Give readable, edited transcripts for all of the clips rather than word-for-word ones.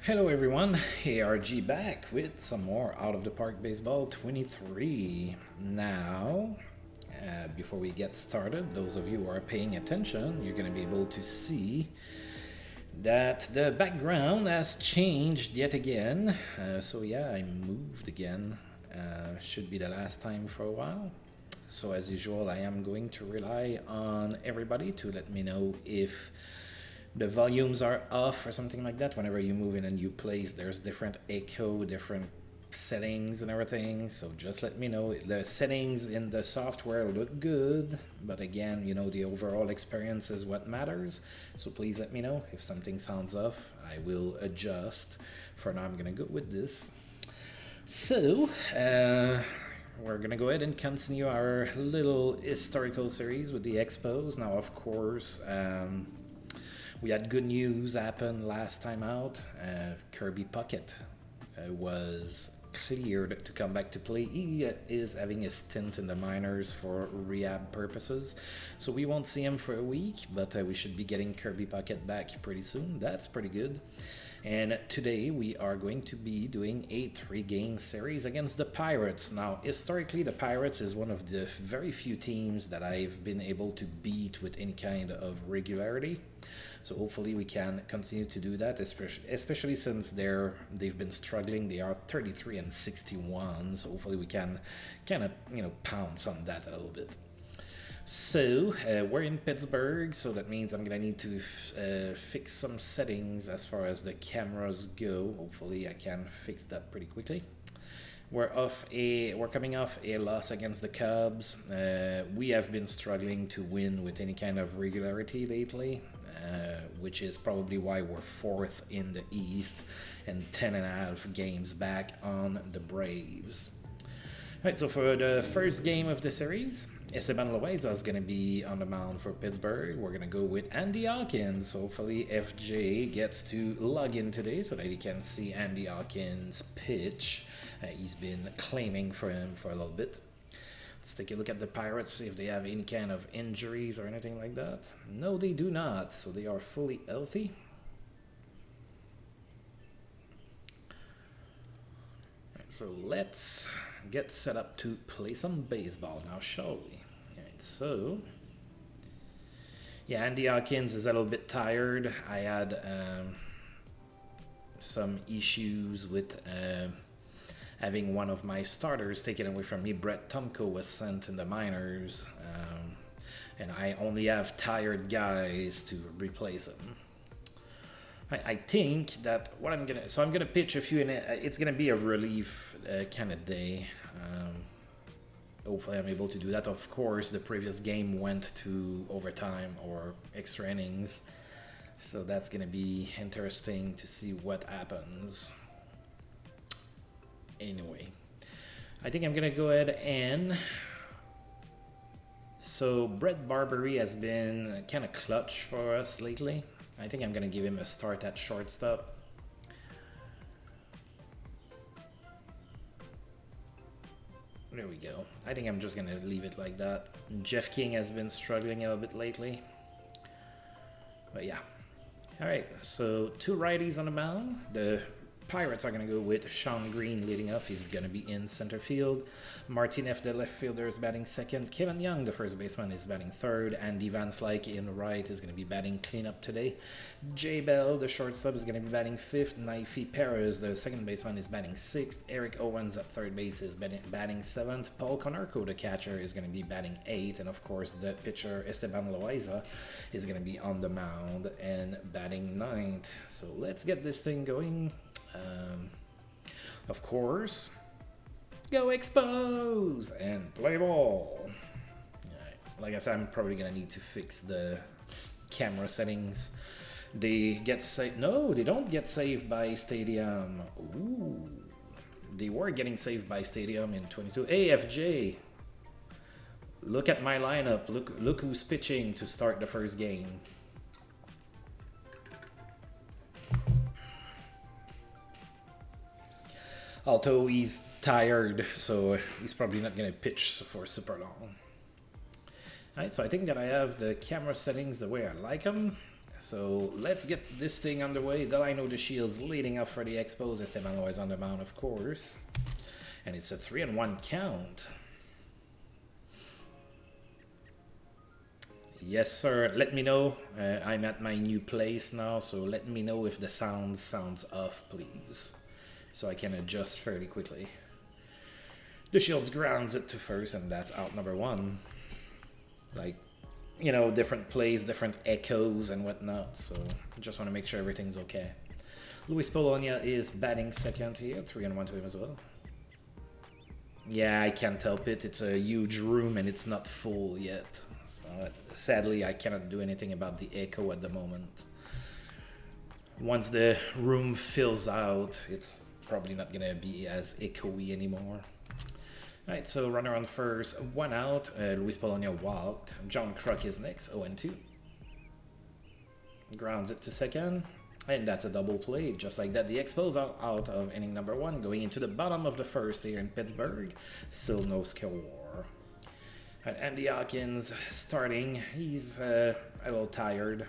Hello everyone, ARG back with some more Out of the Park Baseball 23. Now, before we get started, those of you who are paying attention, you're going to be able to see that the background has changed yet again. So yeah, I moved again. Should be the last time for a while. So as usual, I am going to rely on everybody to let me know if the volumes are off or something like that. Whenever you move in a new place, there's different echo, different settings and everything. So just let me know. The settings in the software look good, but again, the overall experience is what matters. So please let me know if something sounds off. I will adjust. For now, I'm gonna go with this. So, we're gonna go ahead and continue our little historical series with the Expos. Now, of course, we had good news happen last time out. Kirby Puckett was cleared to come back to play. He is having a stint in the minors for rehab purposes, so we won't see him for a week, but we should be getting Kirby Puckett back pretty soon. That's pretty good. And today we are going to be doing a 3-game series against the Pirates. Now, historically, the Pirates is one of the very few teams that I've been able to beat with any kind of regularity. So hopefully we can continue to do that, especially since they've been struggling. They are 33-61, so hopefully we can kind of pounce on that a little bit. So, we're in Pittsburgh, so that means I'm going to need to fix some settings as far as the cameras go. Hopefully I can fix that pretty quickly. We're coming off a loss against the Cubs. We have been struggling to win with any kind of regularity lately, which is probably why we're 4th in the East and 10.5 games back on the Braves. Alright, so for the first game of the series, Esteban Loaiza is going to be on the mound for Pittsburgh. We're going to go with Andy Hawkins. Hopefully FJ gets to log in today so that he can see Andy Hawkins pitch. He's been claiming for him for a little bit. Let's take a look at the Pirates, see if they have any kind of injuries or anything like that. No, they do not, so they are fully healthy. Alright, so let's get set up to play some baseball now, shall we? Alright, so yeah, Andy Hawkins is a little bit tired. I had some issues with having one of my starters taken away from me. Brett Tomko was sent in the minors, and I only have tired guys to replace him. I think that I'm gonna pitch a few, and it's gonna be a relief kind of day. Hopefully I'm able to do that. Of course, the previous game went to overtime or extra innings, so that's gonna be interesting to see what happens. Anyway, I think I'm gonna go ahead and... So Brett Barbery has been kind of clutch for us lately. I think I'm gonna give him a start at shortstop. There we go. I think I'm just gonna leave it like that. Jeff King has been struggling a little bit lately, but yeah. All right, so 2 righties on the mound. The Pirates are going to go with Sean Green leading off. He's going to be in center field. Martinez, the left fielder, is batting second. Kevin Young, the first baseman, is batting third. Andy Van Slyke in right is going to be batting cleanup today. Jay Bell, the shortstop, is going to be batting fifth. Naifi Perez, the second baseman, is batting sixth. Eric Owens at third base is batting seventh. Paul Konarko, the catcher, is going to be batting eighth. And of course, the pitcher, Esteban Loaiza, is going to be on the mound and batting ninth. So let's get this thing going. Of course, go Expos and play ball. Right. Like I said, I'm probably gonna need to fix the camera settings. They get saved. No, they don't get saved by Stadium. Ooh, they were getting saved by Stadium in 22. AFJ. Look at my lineup. Look who's pitching to start the first game. Although he's tired, so he's probably not going to pitch for super long. Alright, so I think that I have the camera settings the way I like them. So let's get this thing underway. Delino the Shields leading up for the Expos. Esteban Lois on the mound, of course. And it's a 3-1 count. Yes, sir. Let me know. I'm at my new place now, so let me know if the sounds off, please, so I can adjust fairly quickly. The Shields grounds it to first, and that's out number 1. Like, you know, different plays, different echoes and whatnot, so just want to make sure everything's okay. Luis Polonia is batting second here, 3-1 to him as well. Yeah, I can't help it. It's a huge room and it's not full yet. So sadly, I cannot do anything about the echo at the moment. Once the room fills out, it's probably not going to be as echoey anymore. Alright, so runner on first, 1 out. Luis Polonia walked. John Kruk is next, 0-2. Grounds it to second. And that's a double play. Just like that, the Expos are out of inning number 1, going into the bottom of the first here in Pittsburgh. Still no score. Right, Andy Hawkins starting. He's a little tired.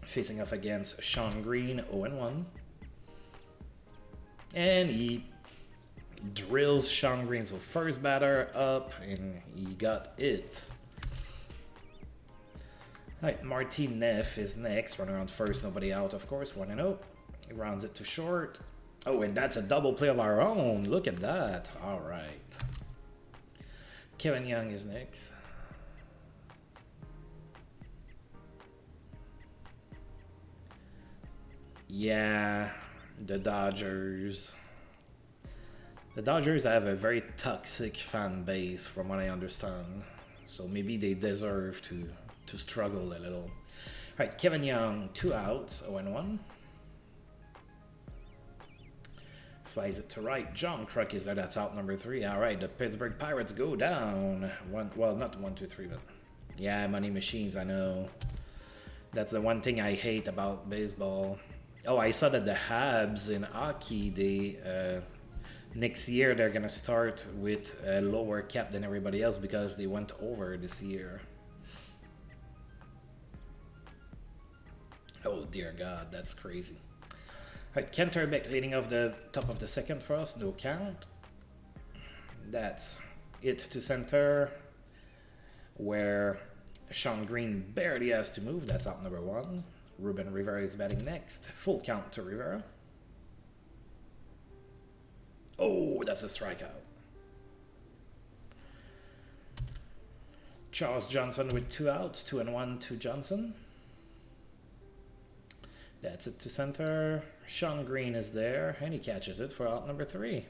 Facing off against Sean Green, 0-1. And he drills Sean Green. So first batter up, and he got it. Alright, Martin Neff is next. Runner on first, nobody out, of course. 1-0. He rounds it to short. Oh, and that's a double play of our own. Look at that. Alright. Kevin Young is next. Yeah, the Dodgers. The Dodgers have a very toxic fan base, from what I understand. So maybe they deserve to struggle a little. Alright, Kevin Young, 2 outs, 0-1. Flies it to right. John Kruk is there. That's out number 3. Alright, the Pittsburgh Pirates go down. Well, not 1, 2, 3, but yeah, money machines, I know. That's the one thing I hate about baseball. Oh, I saw that the Habs in hockey, they next year they're gonna start with a lower cap than everybody else because they went over this year. Oh dear God, that's crazy. Alright, Kenterbeck leading off the top of the second for us, no count. That's it to center, where Sean Green barely has to move. That's out number 1. Ruben Rivera is batting next. Full count to Rivera. Oh, that's a strikeout. Charles Johnson with 2 outs, 2-1 to Johnson. That's it to center. Sean Green is there, and he catches it for out number 3.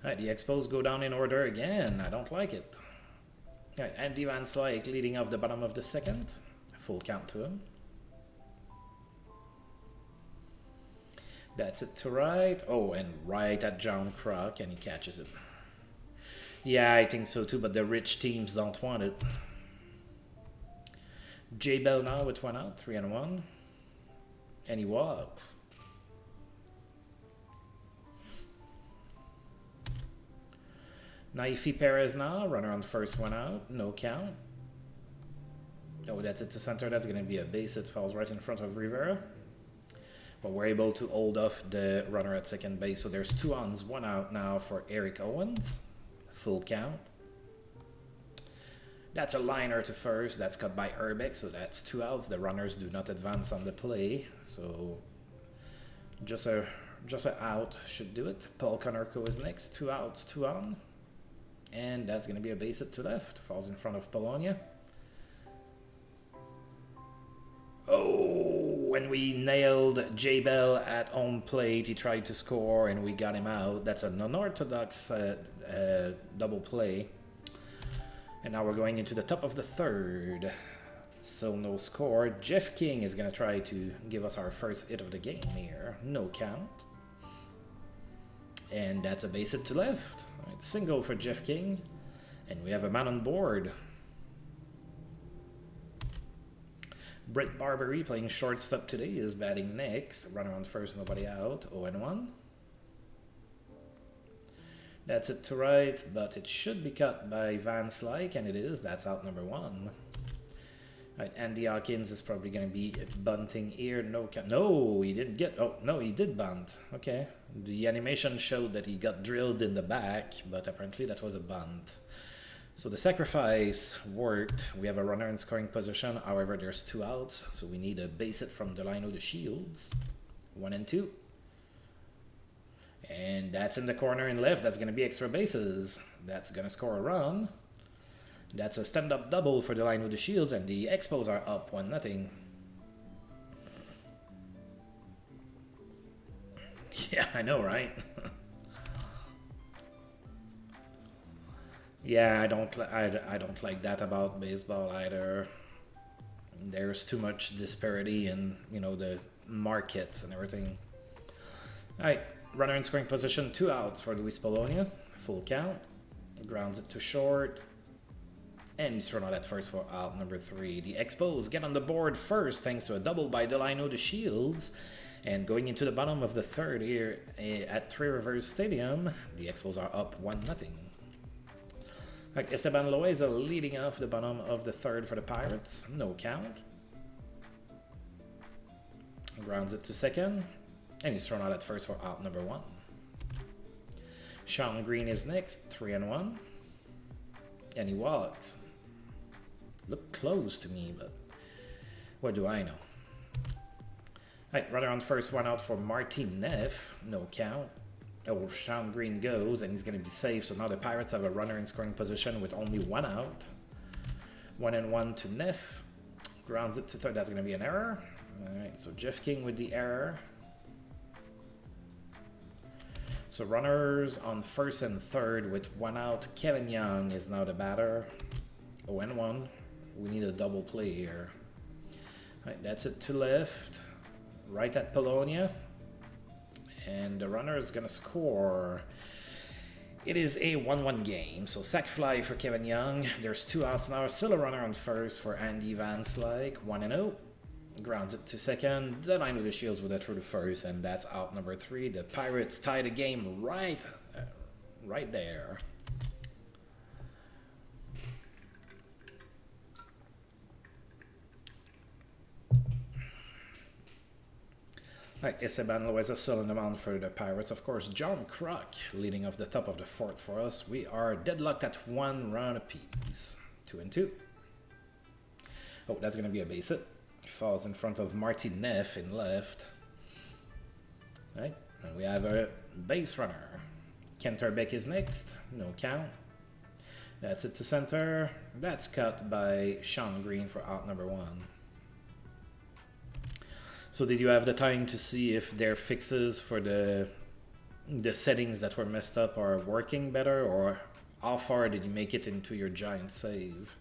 Alright, the Expos go down in order again. I don't like it. Alright, Andy Van Slyke leading off the bottom of the second. Full count to him. That's it to right. Oh, and right at John Kruk, and he catches it. Yeah, I think so too, but the rich teams don't want it. J Bell now with 1 out, 3-1. And he walks. Naifi Perez now, runner on first, 1 out, no count. Oh, that's it to center. That's going to be a base. It falls right in front of Rivera. But we're able to hold off the runner at second base. So there's 2 ons, 1 out now for Eric Owens. Full count. That's a liner to first. That's cut by Urbeck, so that's 2 outs. The runners do not advance on the play, so just a out should do it. Paul Konerko is next. 2 outs, 2 on, and that's going to be a base hit to left. Falls in front of Polonia. Oh, when we nailed J Bell at home plate, he tried to score, and we got him out. That's an unorthodox double play. And now we're going into the top of the third. So no score. Jeff King is going to try to give us our first hit of the game here. No count. And that's a base hit to left. Right, single for Jeff King. And we have a man on board. Brett Barbery, playing shortstop today, is batting next. Runner on first, nobody out. 0-1. That's it to right, but it should be cut by Van Slyke, and it is. That's out number 1. Right, Andy Hawkins is probably going to be bunting here. No, he didn't get. Oh, no, he did bunt. Okay. The animation showed that he got drilled in the back, but apparently that was a bunt. So the sacrifice worked. We have a runner in scoring position. However, there's 2 outs, so we need a base hit from Delino the Shields. 1 and 2. And that's in the corner and left. That's going to be extra bases. That's going to score a run. That's a stand-up double for Delino the Shields, and the Expos are up 1-0. Yeah, I know, right? Yeah, I don't like that about baseball either. There's too much disparity in, you know, the markets and everything. All right, runner in scoring position, 2 outs for Luis Polonia. Full count. Grounds it to short. And he's thrown out at first for out number 3. The Expos get on the board first thanks to a double by Delino the Shields. And going into the bottom of the 3rd here at Three Rivers Stadium, the Expos are up 1-0. Right, Esteban Loaiza leading off the bottom of the 3rd for the Pirates. No count. Grounds it to second. And he's thrown out at first for out number 1. Sean Green is next, 3-1. And he walked. Looked close to me, but what do I know? Right, runner on first, 1 out for Martin Neff. No count. Oh, Sean Green goes, and he's going to be safe. So now the Pirates have a runner in scoring position with only 1 out. 1-1 to Neff. Grounds it to third. That's going to be an error. All right, so Jeff King with the error. So runners on first and third with 1 out. Kevin Young is now the batter. 0-1. We need a double play here. All right, that's it to left. Right at Polonia. And the runner is going to score. It is a 1-1 game. So sac fly for Kevin Young. There's 2 outs now. Still a runner on first for Andy Van Slyke. 1-0. Grounds it to second. Delino the Shields with a through to first. And that's out number 3. The Pirates tie the game right there. Right, Esteban Loaiza still in the mound for the Pirates. Of course, John Kruk leading off the top of the 4th for us. We are deadlocked at 1 run apiece. 2-2. Oh, that's going to be a base hit. Falls in front of Martin Neff in left. Right, and we have a base runner. Kenter Beck is next. No count. That's it to center. That's cut by Sean Green for out number 1. So did you have the time to see if their fixes for the settings that were messed up are working better, or how far did you make it into your giant save?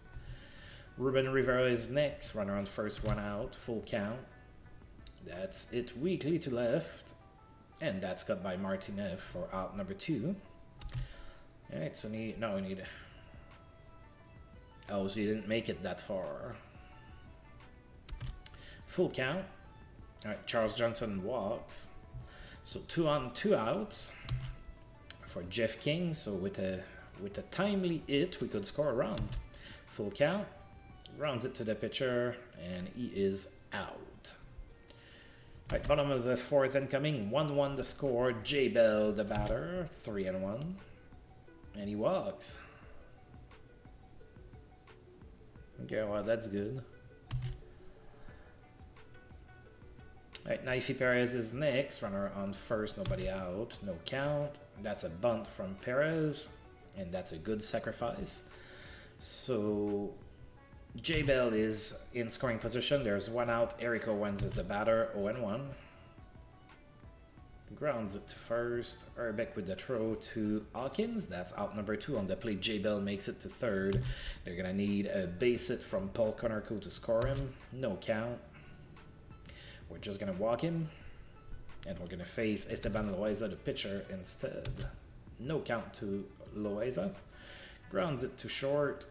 Ruben Rivera is next, runner on first, 1 out, full count. That's it weakly to left, and that's cut by Martinez for out number 2. All right, so we need. Oh, so you didn't make it that far. Full count. All right, Charles Johnson walks. So 2 on, 2 outs for Jeff King. So with a timely hit, we could score a run. Full count. Rounds it to the pitcher, and he is out. All right, bottom of the 4th incoming. 1-1 the score. J Bell the batter. 3-1, and he walks. Okay, well that's good. Alright, Naifi Perez is next. Runner on first, nobody out. No count. That's a bunt from Perez. And that's a good sacrifice. So J Bell is in scoring position. There's 1 out. Eric Owens is the batter. 0-1. Grounds it to first. Urbeck with the throw to Hawkins. That's out number 2 on the plate. J Bell makes it to third. They're going to need a base hit from Paul Conarco to score him. No count. We're just going to walk him, and we're going to face Esteban Loaiza, the pitcher, instead. No count to Loaiza. Grounds it to short,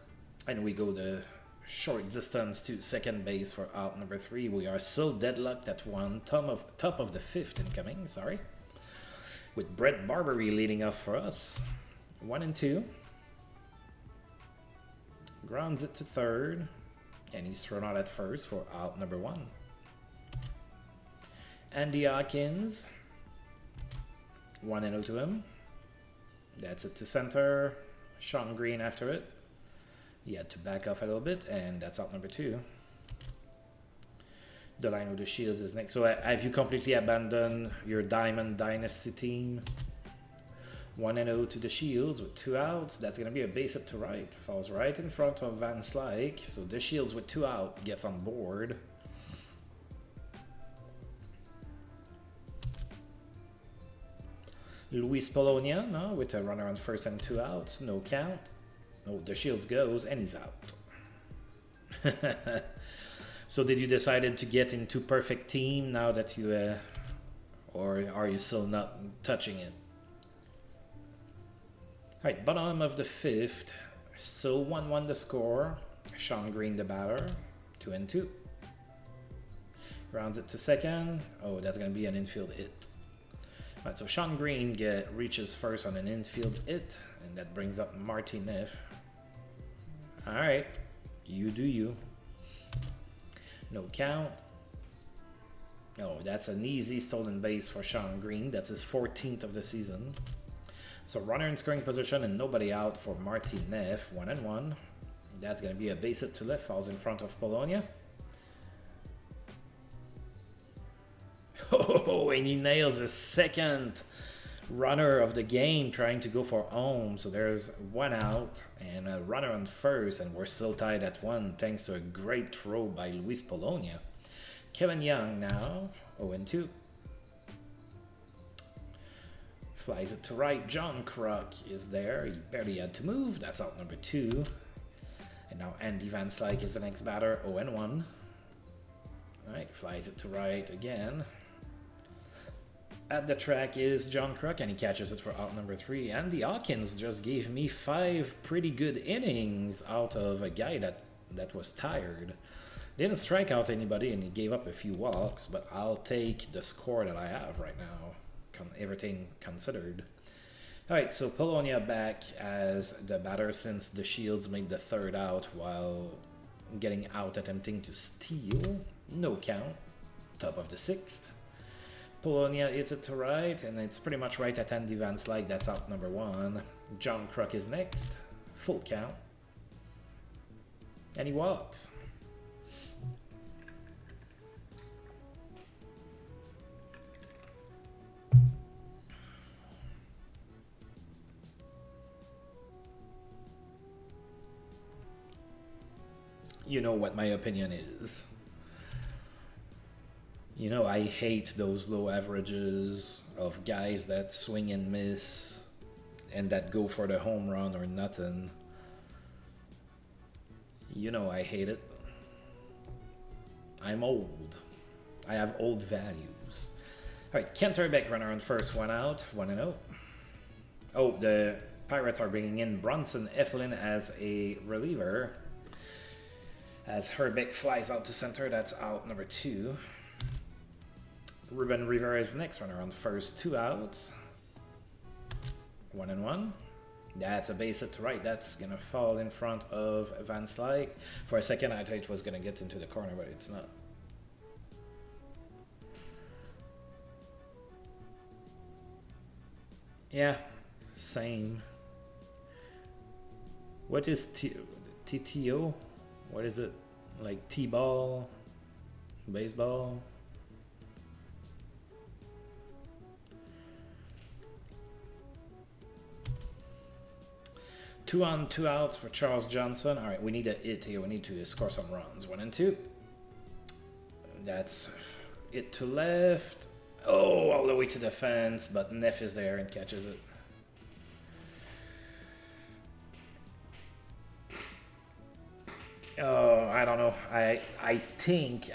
and we go the short distance to second base for out number 3. We are still deadlocked at 1, top of the 5th incoming, sorry. With Brett Barbary leading off for us. 1-2. Grounds it to third. And he's thrown out at first for out number 1. Andy Hawkins, 1-0 to him. That's it to center. Sean Green after it. He had to back off a little bit, and that's out number 2. Delino the Shields is next. So have you completely abandoned your Diamond Dynasty team? 1-0 to the Shields with 2 outs. That's going to be a base hit to right. Falls right in front of Van Slyke. So the Shields with 2 out gets on board. Luis Polonia, no, with a runner on first and 2 outs. No count. Oh, the Shields goes and he's out. So did you decided to get into perfect team now that you, or are you still not touching it? All right, bottom of the 5th, still 1-1 the score. Sean Green the batter, 2-2. Rounds it to second. Oh, that's gonna be an infield hit. All right, so Sean Green reaches first on an infield hit, and that brings up Marty Neff. All right, you do you. No count. Oh, that's an easy stolen base for Sean Green. That's his 14th of the season. So runner in scoring position and nobody out for Marty Neff. 1-1. That's going to be a base hit to left. Falls in front of Polonia. Oh, and he nails his second runner of the game trying to go for home. So there's 1 out and a runner on first, and we're still tied at 1 thanks to a great throw by Luis Polonia. Kevin Young now 0-2. Flies it to right. John Kruk is there. He barely had to move. That's out number 2. And now Andy Van Slyke is the next batter. 0-1. All right, flies it to right again. At the track is John Kruk, and he catches it for out number 3. Andy Hawkins just gave me 5 pretty good innings out of a guy that was tired. Didn't strike out anybody, and he gave up a few walks, but I'll take the score that I have right now, everything considered. All right, so Polonia back as the batter since the Shields made the 3rd out while getting out attempting to steal. No count. Top of the 6th. Polonia hits it to right, and it's pretty much right at Andy Van Slyke. That's out number 1. John Kruk is next. Full count. And he walks. You know what my opinion is. You know, I hate those low averages of guys that swing and miss and that go for the home run or nothing. You know I hate it. I'm old. I have old values. All right, Kent Herbeck, runner on first, 1 out, 1-0. Oh, the Pirates are bringing in Bronson Eflin as a reliever. As Herbeck flies out to center, that's out number 2. Ruben Rivera is next, runner on first, 2 outs. 1-1. That's a base hit to right. That's going to fall in front of Van Slyke. For a second, I thought it was going to get into the corner, but it's not. Yeah, same. What is TTO? What is it? Like T-ball? Baseball? Two on, 2 outs for Charles Johnson. All right, we need a hit here. We need to score some runs. 1 and 2. That's it to left. Oh, all the way to the fence, but Neff is there and catches it. Oh, I don't know. I think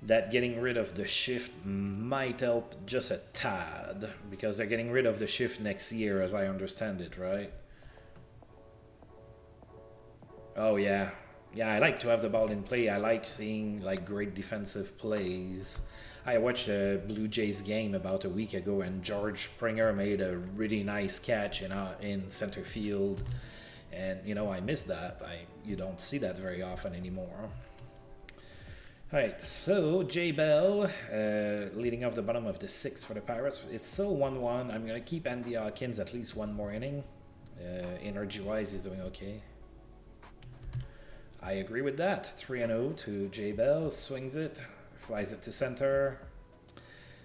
that getting rid of the shift might help just a tad, because they're getting rid of the shift next year, as I understand it, right? Oh yeah, I like to have the ball in play. I like seeing like great defensive plays. I watched a Blue Jays game about a week ago, and George Springer made a really nice catch in center field, And, you know, I miss that. You don't see that very often anymore. Alright, so J Bell leading off the bottom of the 6th for the Pirates. It's still 1-1. I'm going to keep Andy Hawkins at least one more inning. Energy-wise, he's doing okay. I agree with that. 3-0 to J Bell. Swings it, flies it to center.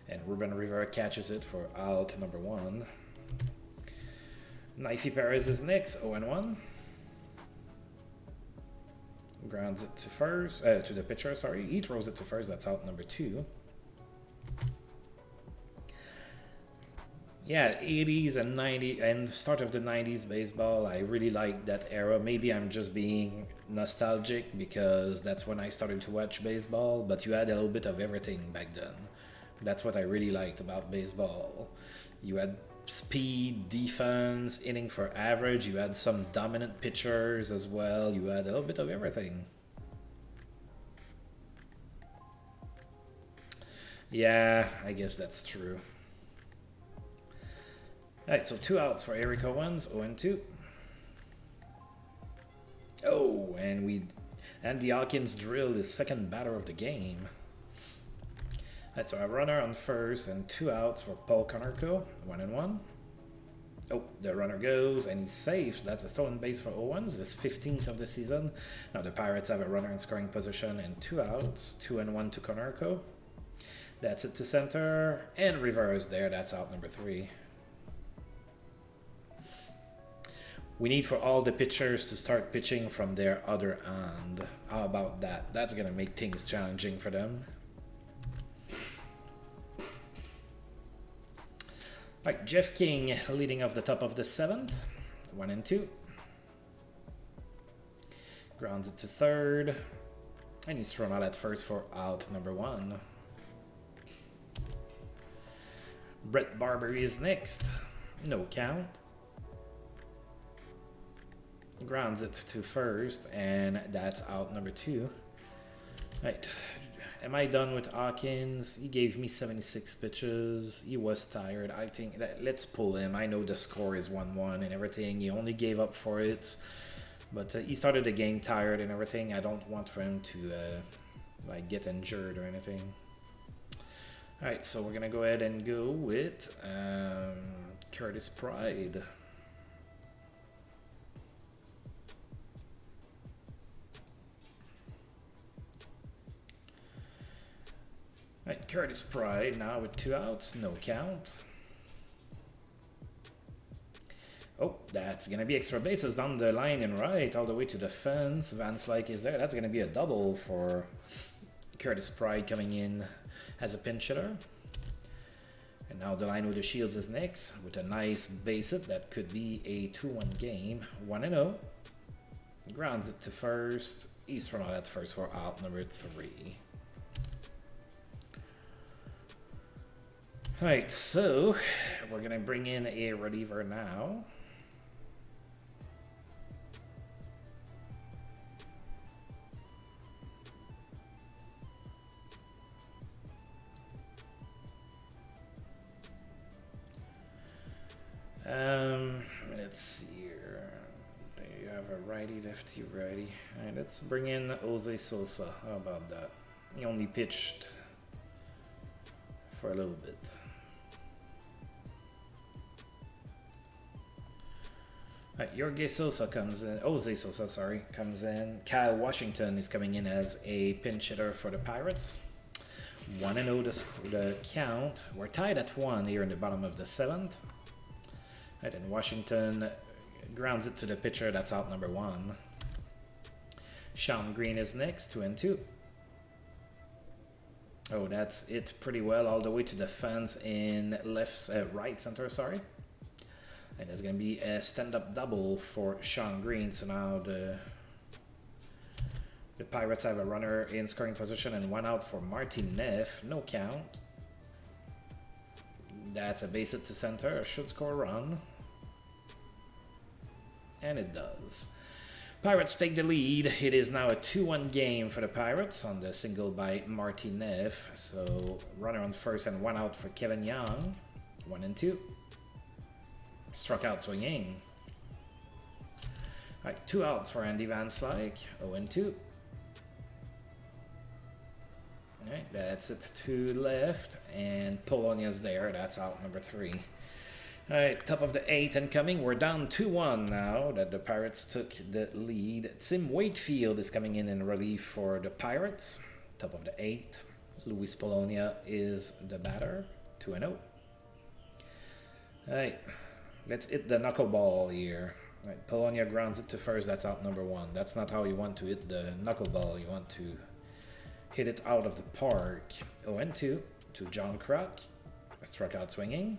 And Ruben Rivera catches it for out number 1. Knifey Perez is next, 0-1. Grounds it to first, to the pitcher, sorry. He throws it to first, that's out number 2. Yeah, 80s and 90s and start of the 90s baseball, I really like that era. Maybe I'm just being nostalgic because that's when I started to watch baseball, but you had a little bit of everything back then. That's what I really liked about baseball. You had speed, defense, inning for average. You had some dominant pitchers as well. You had a little bit of everything. Yeah, I guess that's true. Alright, so 2 outs for Eric Owens, 0-2. Oh, and Andy Hawkins drilled his second batter of the game. Alright, so a runner on first and 2 outs for Paul Konerko, 1-1. Oh, the runner goes and he's safe. That's a stolen base for Owens, his 15th of the season. Now the Pirates have a runner in scoring position and 2 outs, 2-1 to Konerko. That's it to center, and Rivera's there. That's out number 3. We need for all the pitchers to start pitching from their other end. How about that? That's going to make things challenging for them. Right, Jeff King leading off the top of the 7th. 1-2. Grounds it to third. And he's thrown out at first for out number 1. Brett Barbery is next. No count. Grounds it to first, and that's out number 2. Right. Am I done with Hawkins? He gave me 76 pitches. He was tired. I think that let's pull him. I know the score is 1-1 and everything. He only gave up for it. But he started the game tired and everything. I don't want for him to like get injured or anything. Alright, so we're going to go ahead and go with Curtis Pride. Right, Curtis Pride now with 2 outs, no count. Oh, that's going to be extra bases down the line and right, all the way to the fence. Van Slyke is there. That's going to be a double for Curtis Pride coming in as a pinch hitter. And now the line with the Shields is next with a nice base hit. That could be a 2-1 game. 1-0. Grounds it to first. He's thrown out at first for out number 3. Alright, so we're going to bring in a reliever now. Let's see here. You have a righty, lefty, righty. Alright, let's bring in Jose Sosa. How about that? He only pitched for a little bit. Alright, Jorge Sosa comes in. Jose Sosa, sorry, comes in. Kyle Washington is coming in as a pinch hitter for the Pirates. 1-0 the count. We're tied at 1 here in the bottom of the 7th. Right, and Washington grounds it to the pitcher. That's out number 1. Sean Green is next, 2-2. Oh, that's it pretty well all the way to the fence in right center, sorry. And there's going to be a stand-up double for Sean Green. So now the Pirates have a runner in scoring position and 1 out for Martin Neff. No count. That's a base hit to center. Should score a run. And it does. Pirates take the lead. It is now a 2-1 game for the Pirates on the single by Martin Neff. So runner on first and 1 out for Kevin Young. 1-2. Struck out swinging. Alright, 2 outs for Andy Van Slyke. 0-2. Alright, that's it. 2 left. And Polonia's there. That's out number 3. Alright, top of the 8th incoming. We're down 2-1 now that the Pirates took the lead. Tim Wakefield is coming in relief for the Pirates. Top of the 8th. Luis Polonia is the batter. 2-0. Alright, let's hit the knuckleball here. Right, Polonia grounds it to first. That's out number 1. That's not how you want to hit the knuckleball. You want to hit it out of the park. 0-2 to John Kruk. Struck out swinging.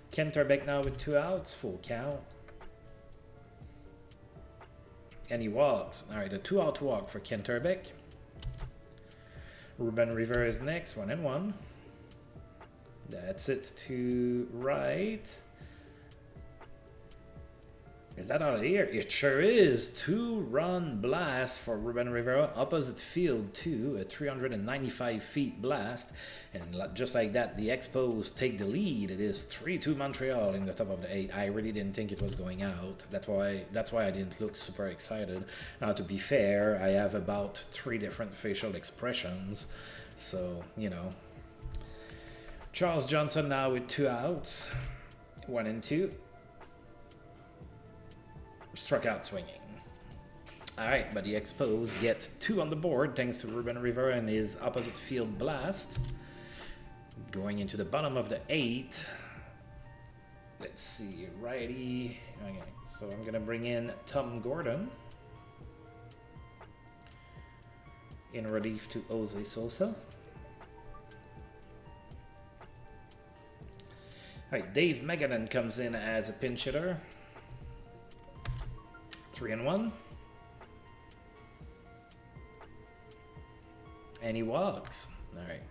Ken Turbeck now with 2 outs. Full count. And he walks. All right, a 2-out walk for Ken Turbeck. Ruben Rivera is next. 1-1. That's it to right. Is that out of the air? It sure is. 2-run blast for Ruben Rivera. Opposite field too. A 395 feet blast. And just like that, the Expos take the lead. It is 3-2 Montreal in the top of the 8th. I really didn't think it was going out. That's why I didn't look super excited. Now, to be fair, I have about 3 different facial expressions. So, you know. Charles Johnson now with 2 outs. 1-2. Struck out swinging. Alright, but the Expos get 2 on the board thanks to Ruben Rivera and his opposite field blast. Going into the bottom of the 8th. Let's see, righty. Okay, so I'm going to bring in Tom Gordon in relief to Jose Sosa. Alright, Dave Meganen comes in as a pinch hitter. 3-1. And he walks. All right.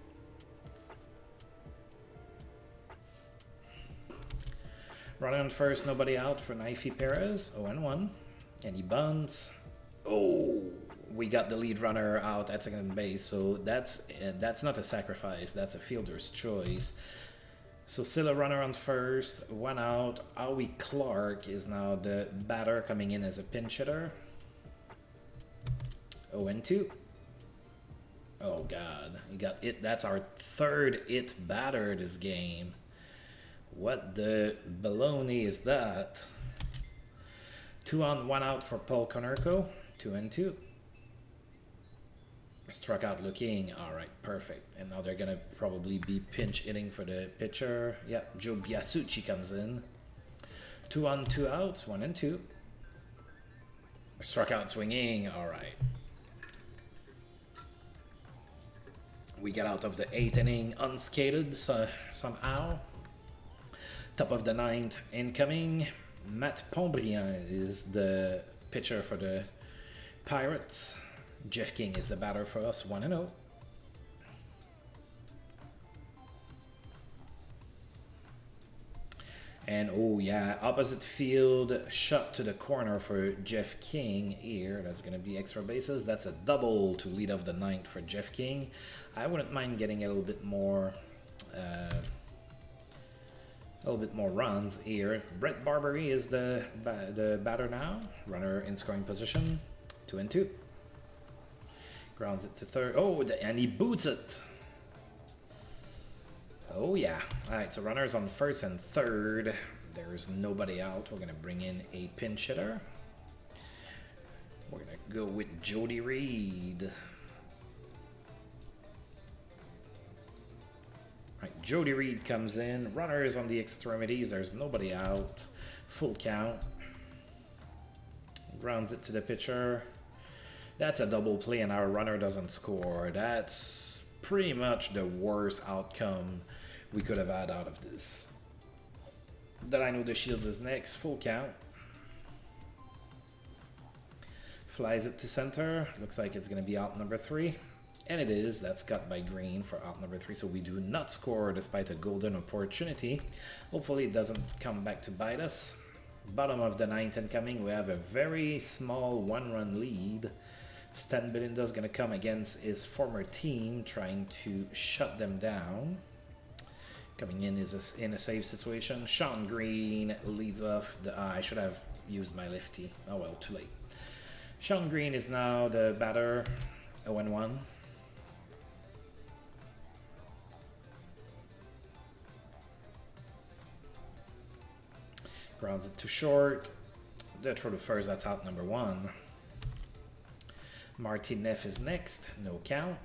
Running on first, nobody out for Naifi Perez. 0-1. And he bunts. Oh, we got the lead runner out at second base. So that's not a sacrifice. That's a fielder's choice. So still a runner on first, 1 out. Howie Clark is now the batter coming in as a pinch hitter. 0-2. Oh God, he got it. That's our 3rd it batter this game. What the baloney is that? 2 on, 1 out for Paul Konerko. 2-2. Struck out looking. All right, perfect. And now they're gonna probably be pinch hitting for the pitcher. Yeah, Joe Biasucci comes in. 2 on, 2 outs. 1-2. Struck out swinging. All right. We get out of the 8th inning unscathed somehow. Top of the 9th incoming. Matt Pontbriand is the pitcher for the Pirates. Jeff King is the batter for us, 1-0. And oh yeah, opposite field shot to the corner for Jeff King here. That's going to be extra bases. That's a double to lead off the 9th for Jeff King. I wouldn't mind getting a little bit more runs here. Brett Barbery is the batter now. Runner in scoring position, 2-2. Grounds it to third. Oh, and he boots it. Oh, yeah. All right, so runners on first and third. There's nobody out. We're going to bring in a pinch hitter. We're going to go with Jody Reed. All right, Jody Reed comes in. Runners on the extremities. There's nobody out. Full count. Grounds it to the pitcher. That's a double play and our runner doesn't score. That's pretty much the worst outcome we could have had out of this. Then I know the Shields is next. Full count. Flies it to center. Looks like it's going to be out number 3. And it is. That's cut by Green for out number 3. So we do not score despite a golden opportunity. Hopefully it doesn't come back to bite us. Bottom of the 9th incoming. We have a very small 1-run lead. Stan Belinda's going to come against his former team, trying to shut them down. Coming in is in a safe situation. Sean Green leads off. I should have used my lefty. Oh well, too late. Sean Green is now the batter, 0-1. Grounds it too short. The throw to first, that's out number 1. Martinez is next, no count.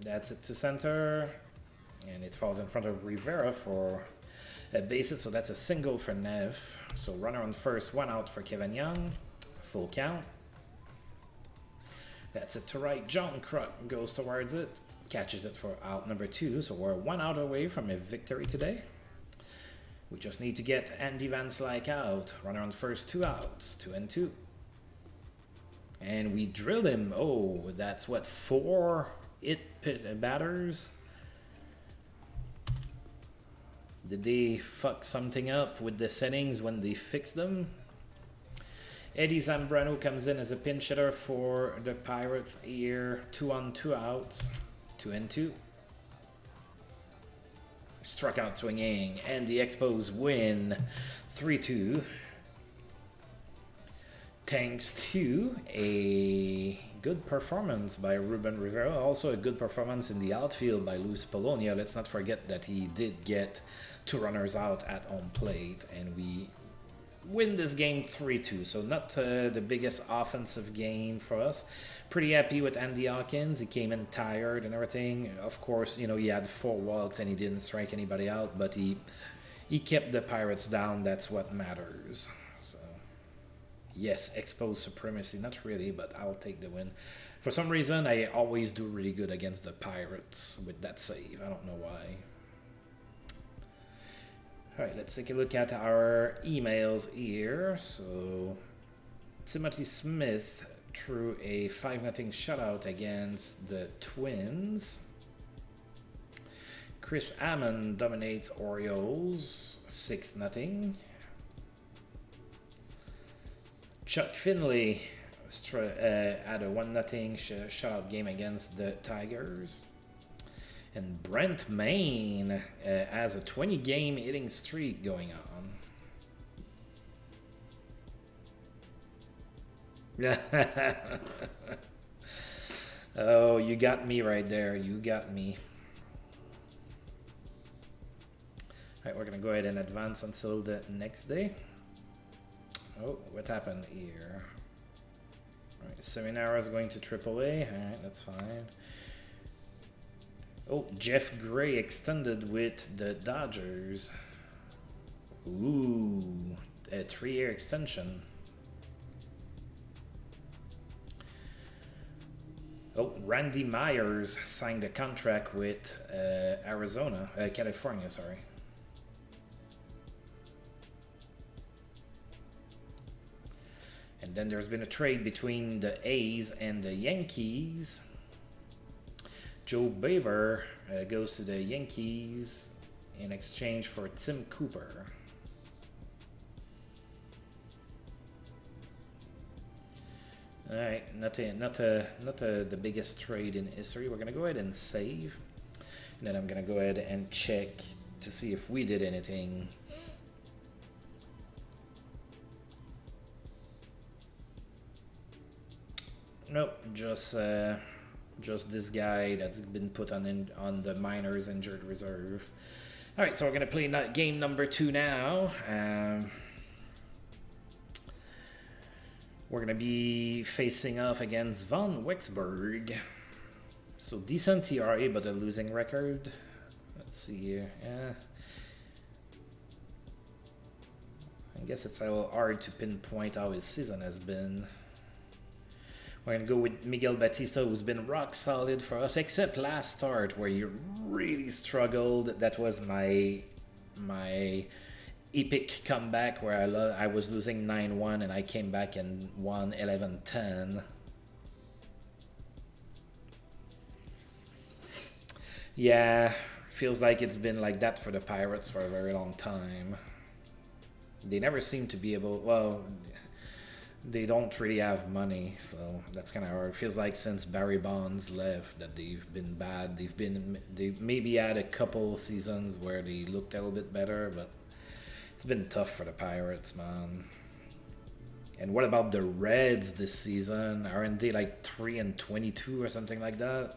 That's it to center. And it falls in front of Rivera for a base hit, so that's a single for Neff. So runner on first, 1 out for Kevin Young. Full count. That's it to right. John Kruk goes towards it. Catches it for out number 2. So we're 1 out away from a victory today. We just need to get Andy Van Slyke out. Runner on first, 2 outs. 2-2. And we drilled him. Oh, that's what, 4 batters? Did they fuck something up with the settings when they fixed them? Eddie Zambrano comes in as a pinch hitter for the Pirates here. 2 on, 2 outs. 2-2. Struck out swinging, and the Expos win 3-2. Thanks to a good performance by Ruben Rivera, also a good performance in the outfield by Luis Polonia. Let's not forget that he did get 2 runners out at home plate, and we win this game 3-2. So not the biggest offensive game for us. Pretty happy with Andy Hawkins. He came in tired and everything. Of course, you know, he had 4 walks and he didn't strike anybody out, but he kept the Pirates down. That's what matters. So yes, Expos supremacy. Not really, but I'll take the win. For some reason, I always do really good against the Pirates with that save. I don't know why. All right, let's take a look at our emails here. So Timothy Smith threw a 5-0 shutout against the Twins. Chris Ammon dominates Orioles 6-0. Chuck Finley had a 1-0 shutout game against the Tigers. And Brent Main has a 20-game hitting streak going on. Oh, you got me right there. You got me. Alright, we're going to go ahead and advance until the next day. Oh, what happened here? Alright, Seminara is going to AAA. Alright, that's fine. Oh, Jeff Gray extended with the Dodgers. Ooh, a 3-year extension. Oh, Randy Myers signed a contract with California, sorry. And then there's been a trade between the A's and the Yankees. Joe Baver goes to the Yankees in exchange for Tim Cooper. All right, not the biggest trade in history. We're gonna go ahead and save, and then I'm gonna go ahead and check to see if we did anything. Nope, just this guy that's been put on the minors injured reserve. All right, so we're gonna play game number 2 now. We're going to be facing off against Von Wecksberg. So decent ERA, but a losing record. Let's see here. Yeah. I guess it's a little hard to pinpoint how his season has been. We're going to go with Miguel Batista, who's been rock solid for us, except last start where he really struggled. That was my epic comeback where I was losing 9-1 and I came back and won 11-10. Yeah, feels like it's been like that for the Pirates for a very long time. They never seem to be able, well, they don't really have money, so that's kind of hard. It feels like since Barry Bonds left that they've been bad. They maybe had a couple seasons where they looked a little bit better, but It's been tough for the Pirates, man. And what about the Reds this season? Aren't they like 3-22 or something like that?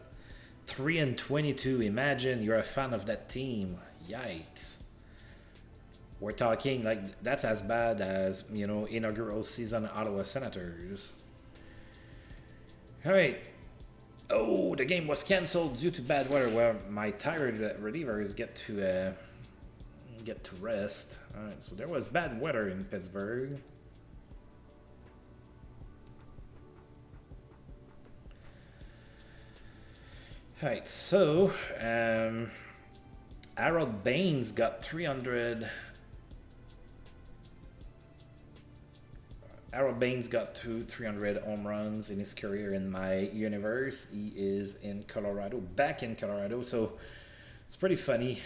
3-22. Imagine you're a fan of that team. Yikes. We're talking like that's as bad as, you know, inaugural season Ottawa Senators. All right. Oh, the game was canceled due to bad weather. Well, my tired relievers get to rest. All right, so there was bad weather in Pittsburgh. All right, so Harold Baines got 300. Harold Baines got 300 home runs in his career in my universe. He is in Colorado, back in Colorado. So it's pretty funny.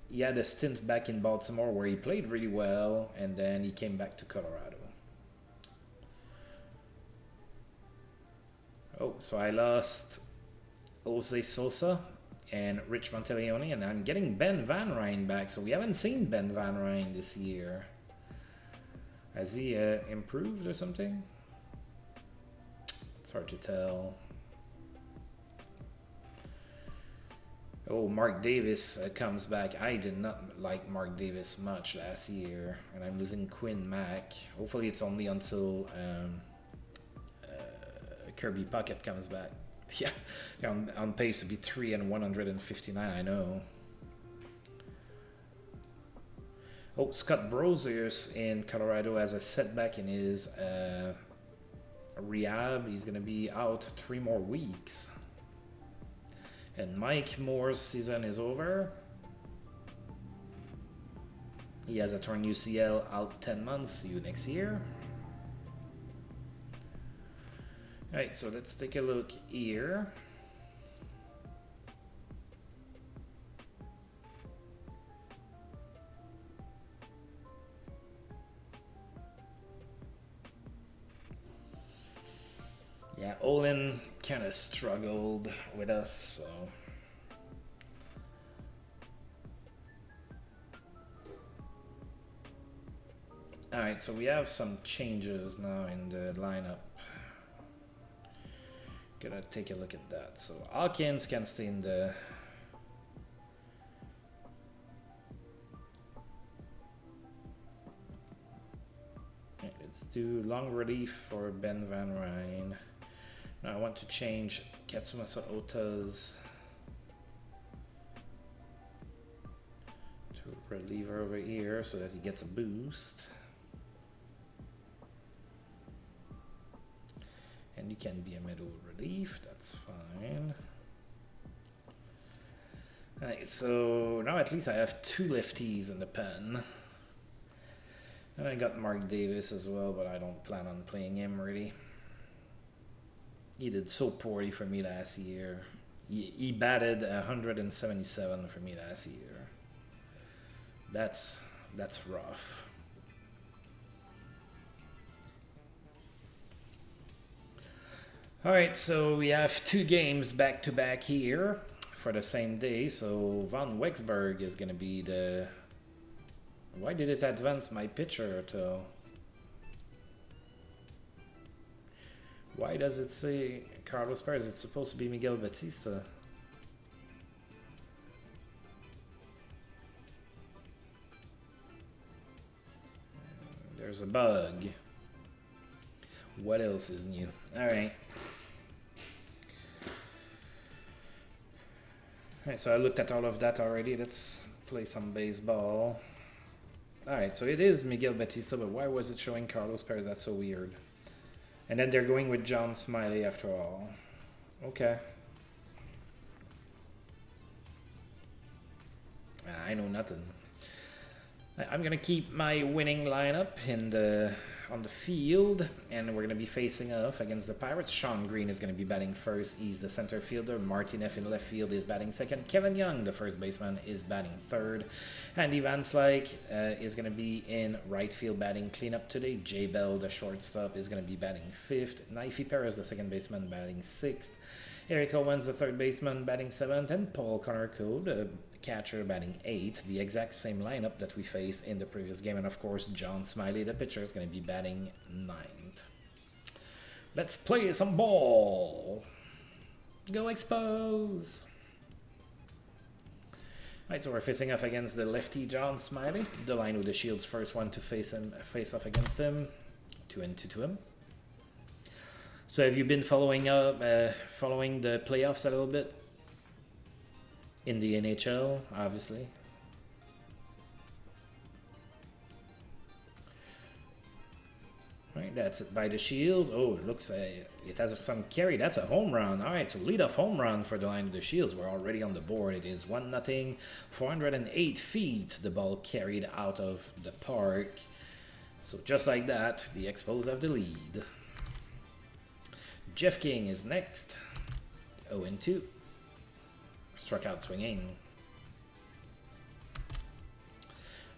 He had a stint back in Baltimore where he played really well, and then he came back to Colorado. Oh, so I lost Jose Sosa and Rich Monteleone, and I'm getting Ben Van Ryn back. So we haven't seen Ben Van Ryn this year. Has he improved or something? It's hard to tell. Oh, Mark Davis comes back. I did not like Mark Davis much last year, and I'm losing Quinn Mack. Hopefully it's only until Kirby Puckett comes back. Yeah, on pace to be 3-159, I know. Oh, Scott Brosius in Colorado has a setback in his rehab. He's going to be out 3 more weeks. And Mike Moore's season is over. He has a torn UCL, out 10 months. See you next year. Alright, so let's take a look here. Yeah, Olin kind of struggled with us, so. Alright, so we have some changes now in the lineup. Gonna take a look at that. So Hawkins can stay in the let's do long relief for Ben Van Ryn. Now I want to change Katsumasa Ota's to reliever over here so that he gets a boost. And you can be a middle relief, that's fine. Alright, so now at least I have 2 lefties in the pen. And I got Mark Davis as well, but I don't plan on playing him really. He did so poorly for me last year. He batted 177 for me last year. That's rough. Alright, so we have 2 games back to back here for the same day. So Von Wecksberg is going to be the... Why did it advance my pitcher to... Why does it say Carlos Perez? It's supposed to be Miguel Batista. There's a bug. What else is new? Alright. Alright, so I looked at all of that already. Let's play some baseball. Alright, so it is Miguel Batista, but why was it showing Carlos Perez? That's so weird. And then they're going with John Smiley after all. Okay. I know nothing. I'm gonna keep my winning lineup on the field, and we're gonna be facing off against the Pirates. Sean Green is gonna be batting first. He's the center fielder. Martinez in left field is batting second. Kevin Young, the first baseman, is batting third. Andy Van Slyke is gonna be in right field batting cleanup today. Jay Bell, the shortstop, is gonna be batting fifth. Knifey Perez, the second baseman, batting sixth. Eric Owens, the third baseman, batting seventh, and Paul catcher, batting 8th, the exact same lineup that we faced in the previous game. And of course, John Smiley, the pitcher, is going to be batting 9th. Let's play some ball. Go Expos! Alright, so we're facing off against the lefty John Smiley. The line with the Shield's first one to face off against him. 2-2 to him. So have you been following the playoffs a little bit? In the NHL, obviously. Right, that's it by the Shields. Oh, it looks it has some carry. That's a home run. All right, so leadoff home run for the line of the Shields. We're already on the board. It is 1-0, 408 feet. The ball carried out of the park. So just like that, the Expos have the lead. Jeff King is next. 0-2. Struck out swinging.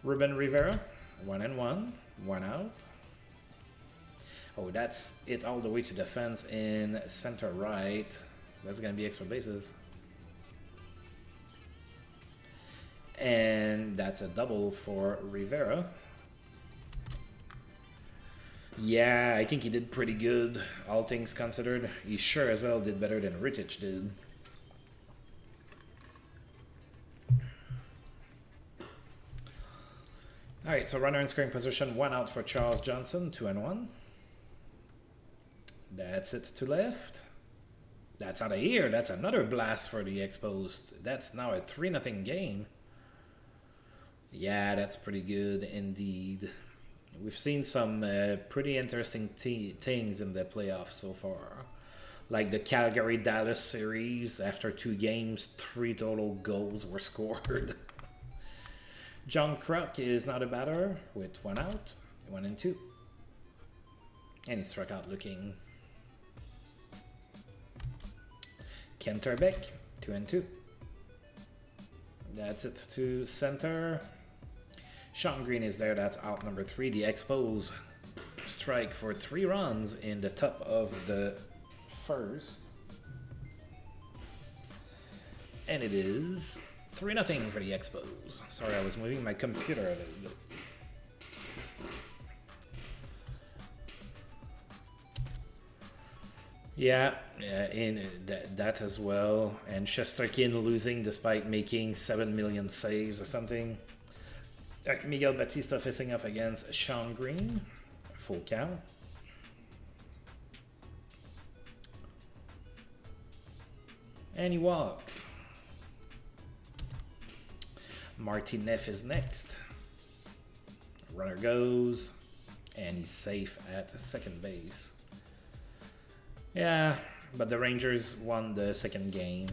Ruben Rivera, 1-1, 1 out. Oh, that's it all the way to the fence in center right. That's going to be extra bases. And that's a double for Rivera. Yeah, I think he did pretty good, all things considered. He sure as hell did better than Rittich did. Alright, so runner in scoring position, 1 out for Charles Johnson, 2-1. That's it to left. That's out of here. That's another blast for the Expos. That's now a 3-0 game. Yeah, that's pretty good indeed. We've seen some pretty interesting things in the playoffs so far. Like the Calgary-Dallas series. After 2 games, 3 total goals were scored. John Kruk is now the batter with 1 out, 1-2. And he struck out looking. Ken Terbeck, 2-2. That's it to center. Sean Green is there. That's out number 3. The Expos strike for 3 runs in the top of the first. And it is 3-0 for the Expos. Sorry, I was moving my computer a little bit. Yeah, in that as well. And Shesterkin losing despite making 7 million saves or something. Miguel Batista facing off against Sean Green. Full count. And he walks. Marty Neff is next. Runner goes. And he's safe at second base. Yeah, but the Rangers won the second game.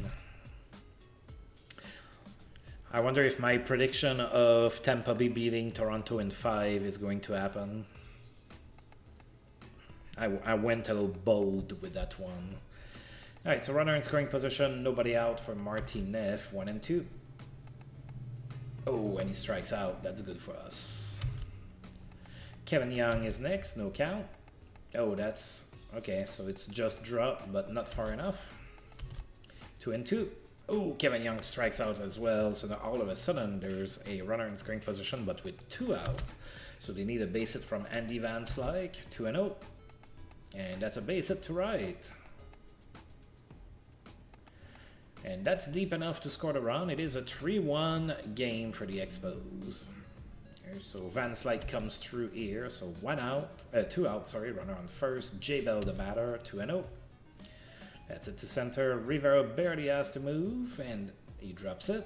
I wonder if my prediction of Tampa Bay beating Toronto in 5 is going to happen. I went a little bold with that one. Alright, so runner in scoring position, nobody out for Marty Neff, 1-2. Oh, and he strikes out. That's good for us. Kevin Young is next, no count. Oh, that's... okay, so it's just dropped, but not far enough. 2-2. Oh, Kevin Young strikes out as well. So now all of a sudden, there's a runner in scoring position, but with 2 outs. So they need a base hit from Andy Van Slyke. 2-0. And that's a base hit to right. And that's deep enough to score the run. It is a 3-1 game for the Expos. So Van Slyke comes through here. So 2 out, runner on first. J Bell the batter, 2-0. That's it to center. Rivera barely has to move, and he drops it.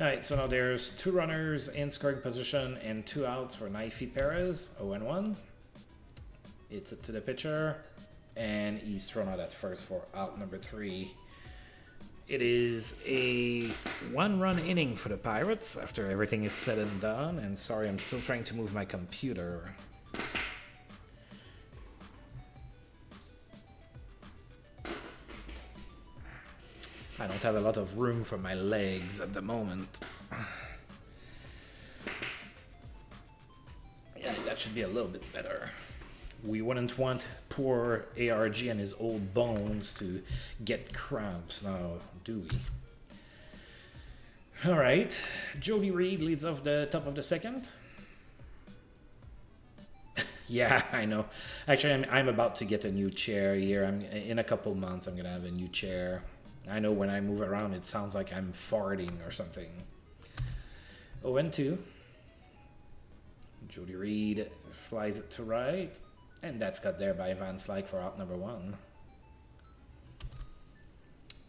Alright, so now there's 2 runners in scoring position and 2 outs for Naifi Perez, 0-1. It's it to the pitcher, and he's thrown out at first for out number 3. It is a 1-run inning for the Pirates after everything is said and done. And sorry, I'm still trying to move my computer. I don't have a lot of room for my legs at the moment. Yeah, that should be a little bit better. We wouldn't want poor ARG and his old bones to get cramps now, do we? All right, Jody Reed leads off the top of the second. Yeah, I know. Actually, I'm about to get a new chair here. In a couple months, I'm gonna have a new chair. I know when I move around, it sounds like I'm farting or something. 0-2. Jody Reed flies it to right, and that's cut there by Van Slyke for out number 1.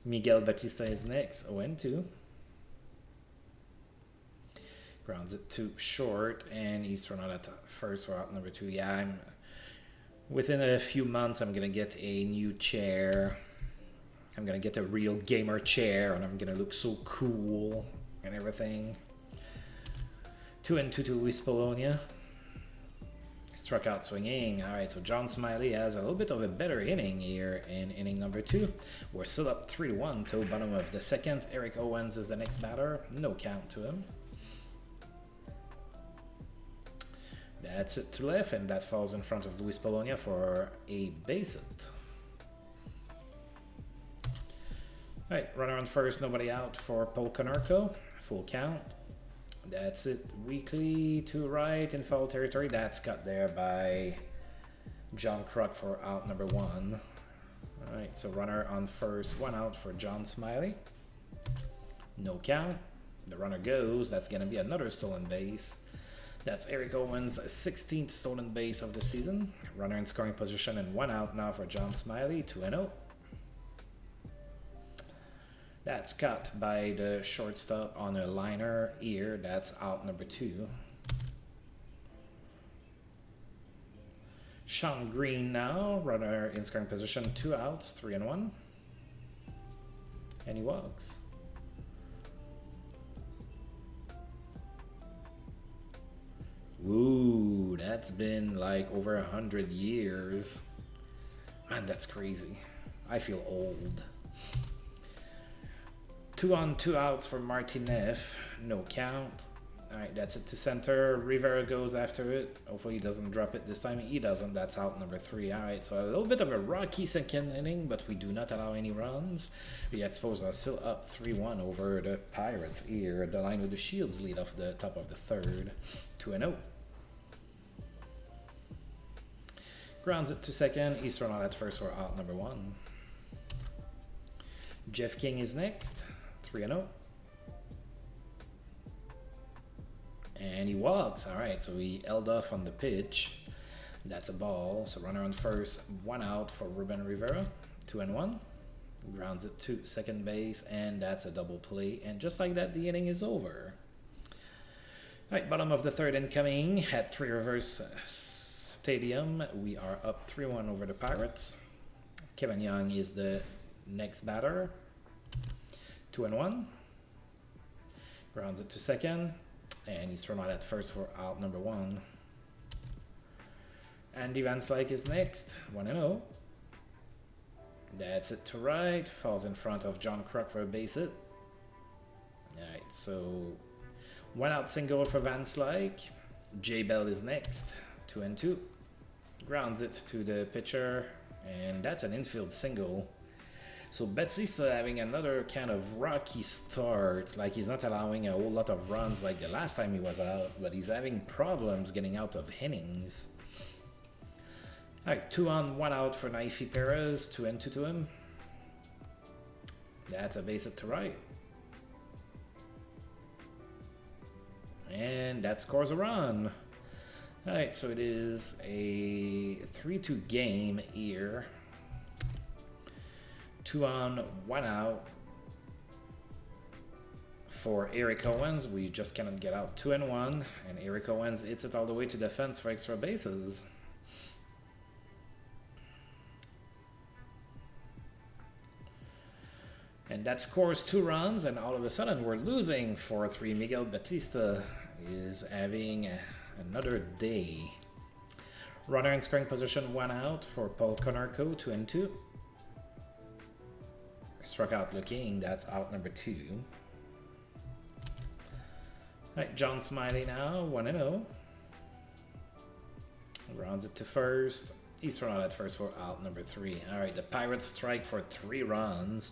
Miguel Batista is next. 0-2. Grounds it to short, and he's thrown out at first for out number 2. Yeah, within a few months, I'm gonna get a new chair. I'm gonna get a real gamer chair, and I'm gonna look so cool and everything. 2-2 to Luis Polonia. Struck out swinging. All right, so John Smiley has a little bit of a better inning here in inning number 2. We're still up 3-1 till bottom of the second. Eric Owens is the next batter. No count to him. That's it to left, and that falls in front of Luis Polonia for a base hit. All right, runner on first, nobody out for Paul Konarko. Full count. That's it. Weekly to right in foul territory. That's cut there by John Kruk for out number 1. All right, so runner on first, 1 out for John Smiley. No count. The runner goes. That's going to be another stolen base. That's Eric Owens' 16th stolen base of the season. Runner in scoring position and 1 out now for John Smiley. 2-0. That's cut by the shortstop on a liner here. That's out number 2. Sean Green now. Runner in scoring position. 2 outs. 3-1. And he walks. Ooh, that's been like over 100 years. Man, that's crazy. I feel old. 2 on, 2 outs for Martinez. No count. All right, that's it to center. Rivera goes after it. Hopefully he doesn't drop it this time. He doesn't. That's out number 3. All right, so a little bit of a rocky second inning, but we do not allow any runs. The Expos are still up 3-1 over the Pirates here. The line with the Shields lead off the top of the third. 2-0. Grounds it to second. He's thrown out at first for out number 1. Jeff King is next. 3-0. And he walks. All right, so he held off on the pitch. That's a ball. So runner on first, 1 out for Ruben Rivera. 2-1. Grounds it to second base, and that's a double play. And just like that, the inning is over. All right, bottom of the third incoming at Three Rivers Stadium. We are up 3-1 over the Pirates. Kevin Young is the next batter. 2-1. Grounds it to second. And he's thrown out at first for out number 1. Andy Van Slyke is next. 1-0. That's it to right. Falls in front of John Kruk for a base hit. Alright, so 1 out single for Van Slyke. Jay Bell is next. 2-2. Grounds it to the pitcher. And that's an infield single. So Batista having another kind of rocky start. Like he's not allowing a whole lot of runs like the last time he was out, but he's having problems getting out of innings. Alright, 2 on, 1 out for Naifi Perez. 2-2 to him. That's a base hit to right. And that scores a run. Alright, so it is a 3-2 game here. 2 on, 1 out for Eric Owens. We just cannot get out. 2-1, and Eric Owens hits it all the way to the fence for extra bases. And that scores 2 runs, and all of a sudden we're losing 4-3. Miguel Batista is having another day. Runner in scoring position, 1 out for Paul Konarko. 2-2. Struck out looking. That's out number 2. Alright, John Smiley now. 1-0. Rounds it to first. He's thrown out at first for out number 3. All right, the Pirates strike for 3 runs,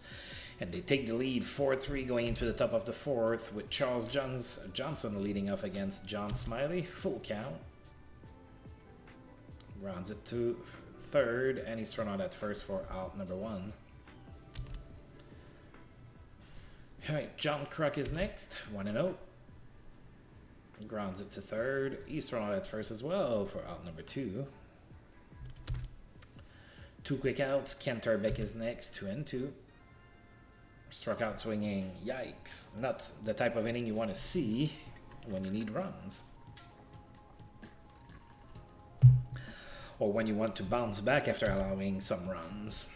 and they take the lead 4-3 going into the top of the 4th with Charles Johnson leading off against John Smiley. Full count. Grounds it to third, and he's thrown out at first for out number 1. All right, John Kruk is next, 1-0. Grounds it to third. He's thrown out at first as well for out number 2. 2 quick outs. Kent Beck is next, 2-2. Struck out swinging. Yikes. Not the type of inning you want to see when you need runs. Or when you want to bounce back after allowing some runs.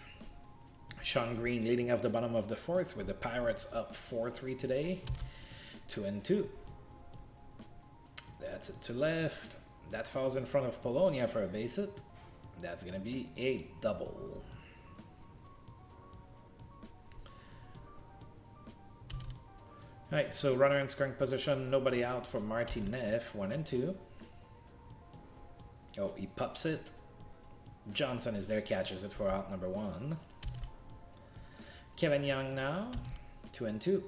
Sean Green leading off the bottom of the 4th with the Pirates up 4-3 today. 2-2. That's it to left. That falls in front of Polonia for a base hit. That's going to be a double. Alright, so runner in scoring position. Nobody out for Marty Neff. 1-2. Oh, he pops it. Johnson is there, catches it for out number 1. Kevin Young now. 2-2.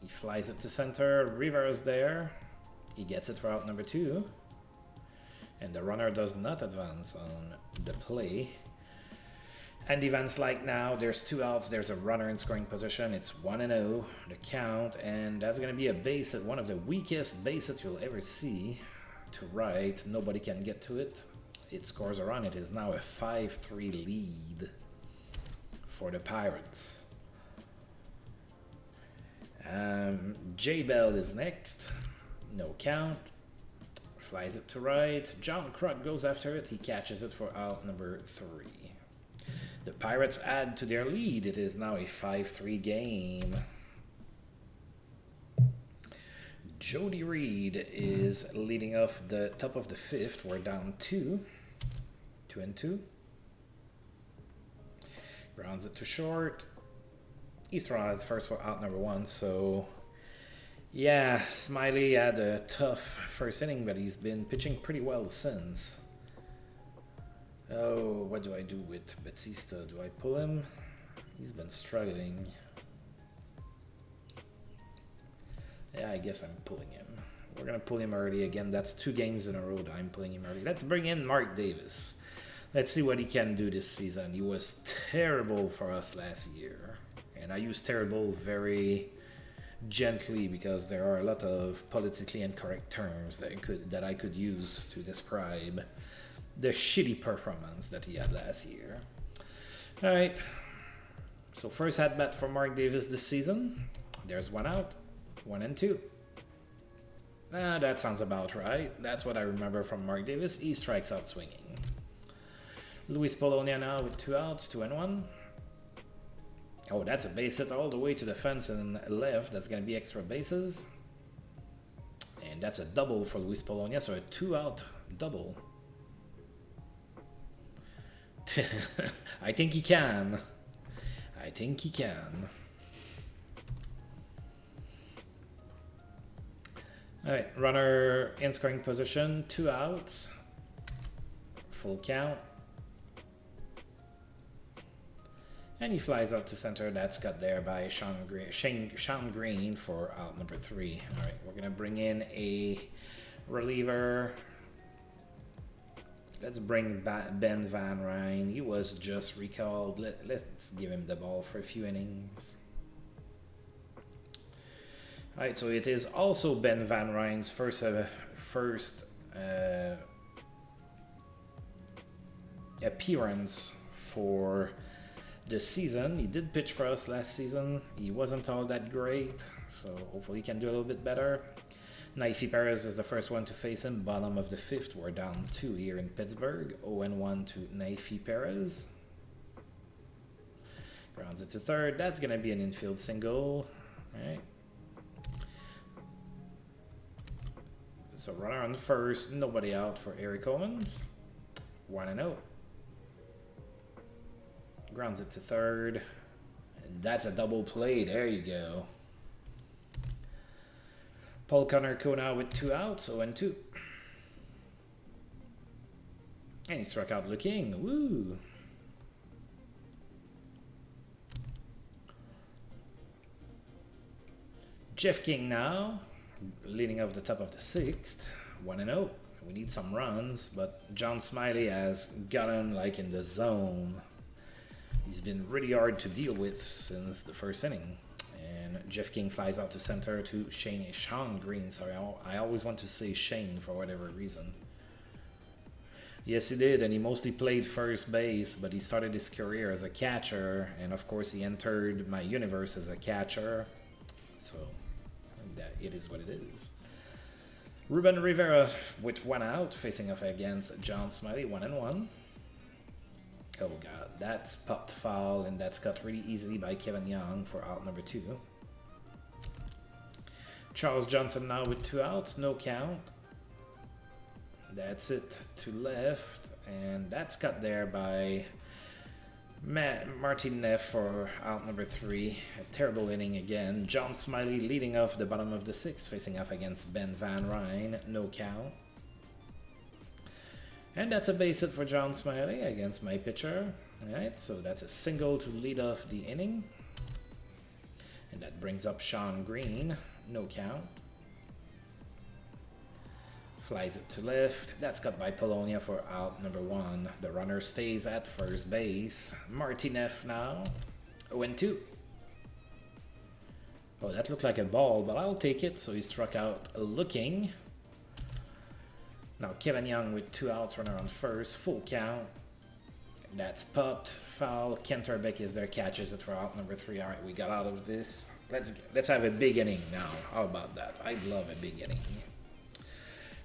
He flies it to center. Rivera's there. He gets it for out number 2. And the runner does not advance on the play. And events like now, there's 2 outs, there's a runner in scoring position. It's 1-0, the count, and that's going to be a base hit, one of the weakest base hits you'll ever see. To right, nobody can get to it. It scores a run. It is now a 5-3 lead for the Pirates. J Bell is next. No count. Flies it to right. John Kruk goes after it. He catches it for out number 3. The Pirates add to their lead. It is now a 5-3 game. Jody Reed is leading off the top of the 5th. We're down 2. 2-2. Grounds it to short. He's thrown out first for out number 1, so yeah, Smiley had a tough first inning, but he's been pitching pretty well since. Oh, what do I do with Batista? Do I pull him? He's been struggling. Yeah, I guess I'm pulling him. We're going to pull him early again. That's 2 games in a row that I'm pulling him early. Let's bring in Mark Davis. Let's see what he can do this season. He was terrible for us last year. And I use terrible very gently because there are a lot of politically incorrect terms that I could use to describe the shitty performance that he had last year. All right. So first at bat for Mark Davis this season. There's 1 out. 1-2. That sounds about right. That's what I remember from Mark Davis. He strikes out swinging. Luis Polonia now with 2 outs, 2-1. Oh, that's a base hit all the way to the fence and left. That's going to be extra bases. And that's a double for Luis Polonia, so a 2-out double. I think he can. I think he can. Alright, runner in scoring position, 2 outs. Full count. And he flies out to center. That's got there by Sean Green for out number 3. All right, we're going to bring in a reliever. Let's bring Ben Van Ryn. He was just recalled. Let's give him the ball for a few innings. All right, so it is also Ben Van Ryn's first appearance for the season. He did pitch for us last season. He wasn't all that great, so hopefully he can do a little bit better. Naifi Perez is the first one to face him. Bottom of the 5th. We're down 2 here in Pittsburgh. 0-1 to Naifi Perez. Grounds it to third. That's going to be an infield single. All right. So runner on first. Nobody out for Eric Owens. 1-0. Grounds it to third. And that's a double play. There you go. Paul Connor now with 2 outs, 0-2. And he struck out looking. Woo! Jeff King now, leading off the top of the 6th, 1-0. We need some runs, but John Smiley has got him like in the zone. He's been really hard to deal with since the first inning. And Jeff King flies out to center to Sean Green. Sorry, I always want to say Shane for whatever reason. Yes, he did, and he mostly played first base, but he started his career as a catcher, and of course he entered my universe as a catcher. So, that it is what it is. Ruben Rivera with 1 out, facing off against John Smiley, 1-1. Oh god, that's popped foul, and that's cut really easily by Kevin Young for out number 2. Charles Johnson now with 2 outs, no count. That's it to left, and that's cut there by Martin Neff for out number 3. A terrible inning again. John Smiley leading off the bottom of the 6th, facing off against Ben Van Ryn, no count. And that's a base hit for John Smiley against my pitcher. Alright, so that's a single to lead off the inning. And that brings up Sean Green, no count. Flies it to left. That's cut by Polonia for out number 1. The runner stays at first base. Martinez now. 0-2. Oh, that looked like a ball, but I'll take it. So he struck out looking. Now Kevin Young with 2 outs, runner on first. Full count. That's popped. Foul. Kenterbeck is there, catches it for out number 3. All right, we got out of this. Let's have a big inning now. How about that? I love a big inning.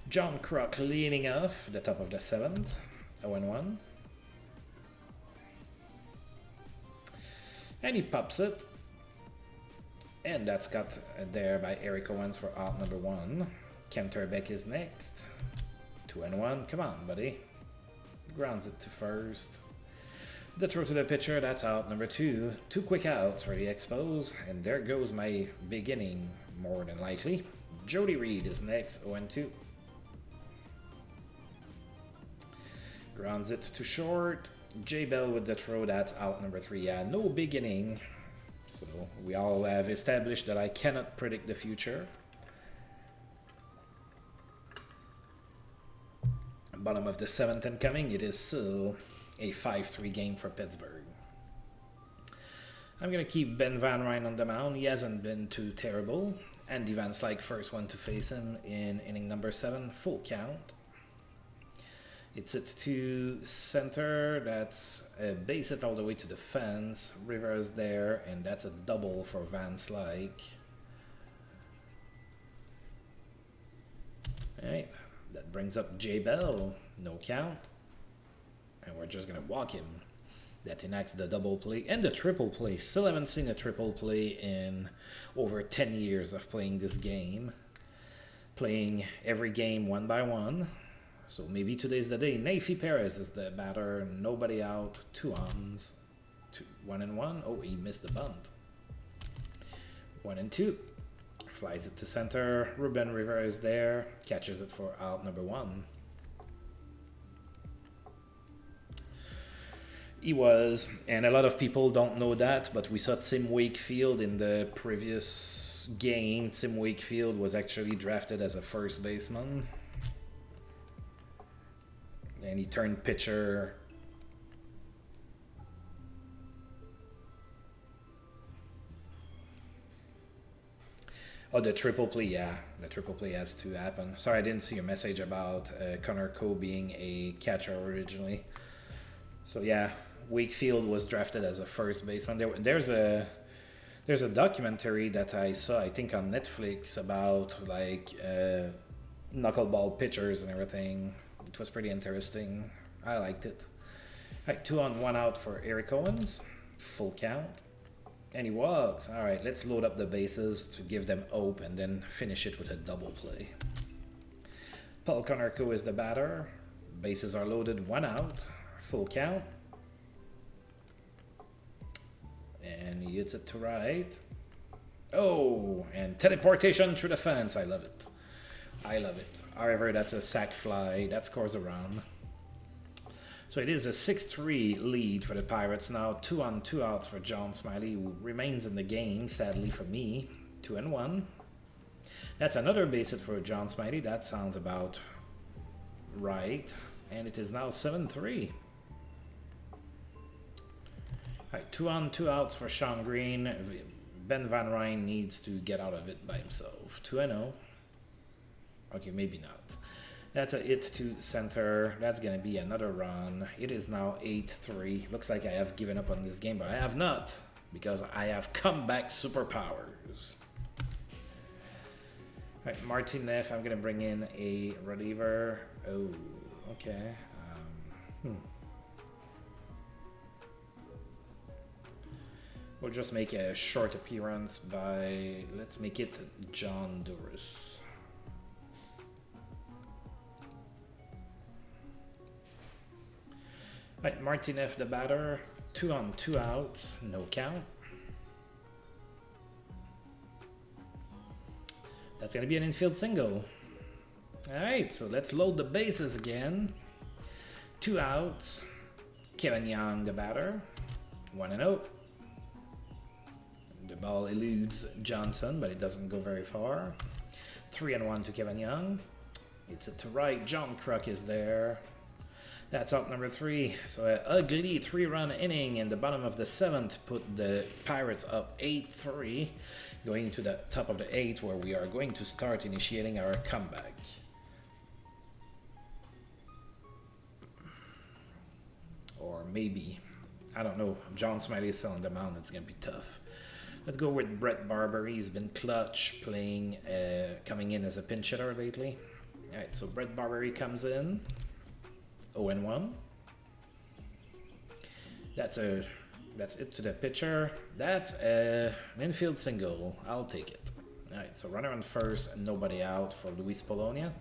John Kruk leading off the top of the 7th, 0-1. And he pops it. And that's got there by Eric Owens for out number 1. Kenterbeck is next. 2-1. Come on, buddy. Grounds it to first. The throw to the pitcher, that's out number 2. 2 quick outs for the Expos. And there goes my big inning, more than likely. Jody Reed is next, 0-2. Grounds it to short. J Bell with the throw, that's out number 3. Yeah, no big inning. So we all have established that I cannot predict the future. Bottom of the 7th incoming, it is still a 5-3 game for Pittsburgh. I'm going to keep Ben Van Ryn on the mound. He hasn't been too terrible. Andy Van Slyke, first one to face him in inning number 7, full count. It's it to center, that's a base hit all the way to the fence. Rivera's there, and that's a double for Van Slyke. Alright, that brings up J Bell, no count. And we're just going to walk him. That enacts the double play and the triple play. Still haven't seen a triple play in over 10 years of playing this game. Playing every game one by one. So maybe today's the day. Neifi Perez is the batter. Nobody out. 2 ons. 1-1. Oh, he missed the bunt. 1-2. Flies it to center. Ruben Rivera is there. Catches it for out number 1. He was, and a lot of people don't know that, but we saw Tim Wakefield in the previous game. Tim Wakefield was actually drafted as a first baseman. And he turned pitcher. Oh, the triple play, yeah. The triple play has to happen. Sorry, I didn't see your message about Connor Coe being a catcher originally. So, yeah, Wakefield was drafted as a first baseman. There's a documentary that I saw, I think, on Netflix about, like, knuckleball pitchers and everything. It was pretty interesting. I liked it. All right, 2 on 1 out for Eric Owens. Full count. And he walks. All right, let's load up the bases to give them hope and then finish it with a double play. Paul Konerko is the batter. Bases are loaded, 1 out. Full count. And he hits it to right. Oh, and teleportation through the fence. I love it. I love it. However, that's a sac fly. That scores a run. So it is a 6-3 lead for the Pirates now. 2 on 2 outs for John Smiley, who remains in the game, sadly for me. 2-1. That's another base hit for John Smiley. That sounds about right. And it is now 7-3. Alright, 2 on 2 outs for Sean Green. Ben Van Ryn needs to get out of it by himself. 2-0. Okay, maybe not. That's a hit to center. That's going to be another run. It is now 8-3. Looks like I have given up on this game, but I have not, because I have comeback superpowers. All right, Martinez, I'm going to bring in a reliever. Oh, okay. We'll just make a short appearance by, let's make it John Doris. Right, Martinez the batter, 2 on 2 outs, no count. That's gonna be an infield single. Alright, so let's load the bases again. 2 outs, Kevin Young the batter, 1-0. The ball eludes Johnson, but it doesn't go very far. 3-1 to Kevin Young. It's to right, John Kruk is there. That's out number 3. So an ugly 3-run inning in the bottom of the 7th put the Pirates up 8-3, going to the top of the 8th, where we are going to start initiating our comeback. Or maybe, I don't know, John Smiley is still on the mound. It's going to be tough. Let's go with Brett Barber. He's been clutch, playing, coming in as a pinch hitter lately. All right, so Brett Barber comes in. 0-1. That's it to the pitcher. That's an infield single. I'll take it. All right, so runner on first and nobody out for Luis Polonia.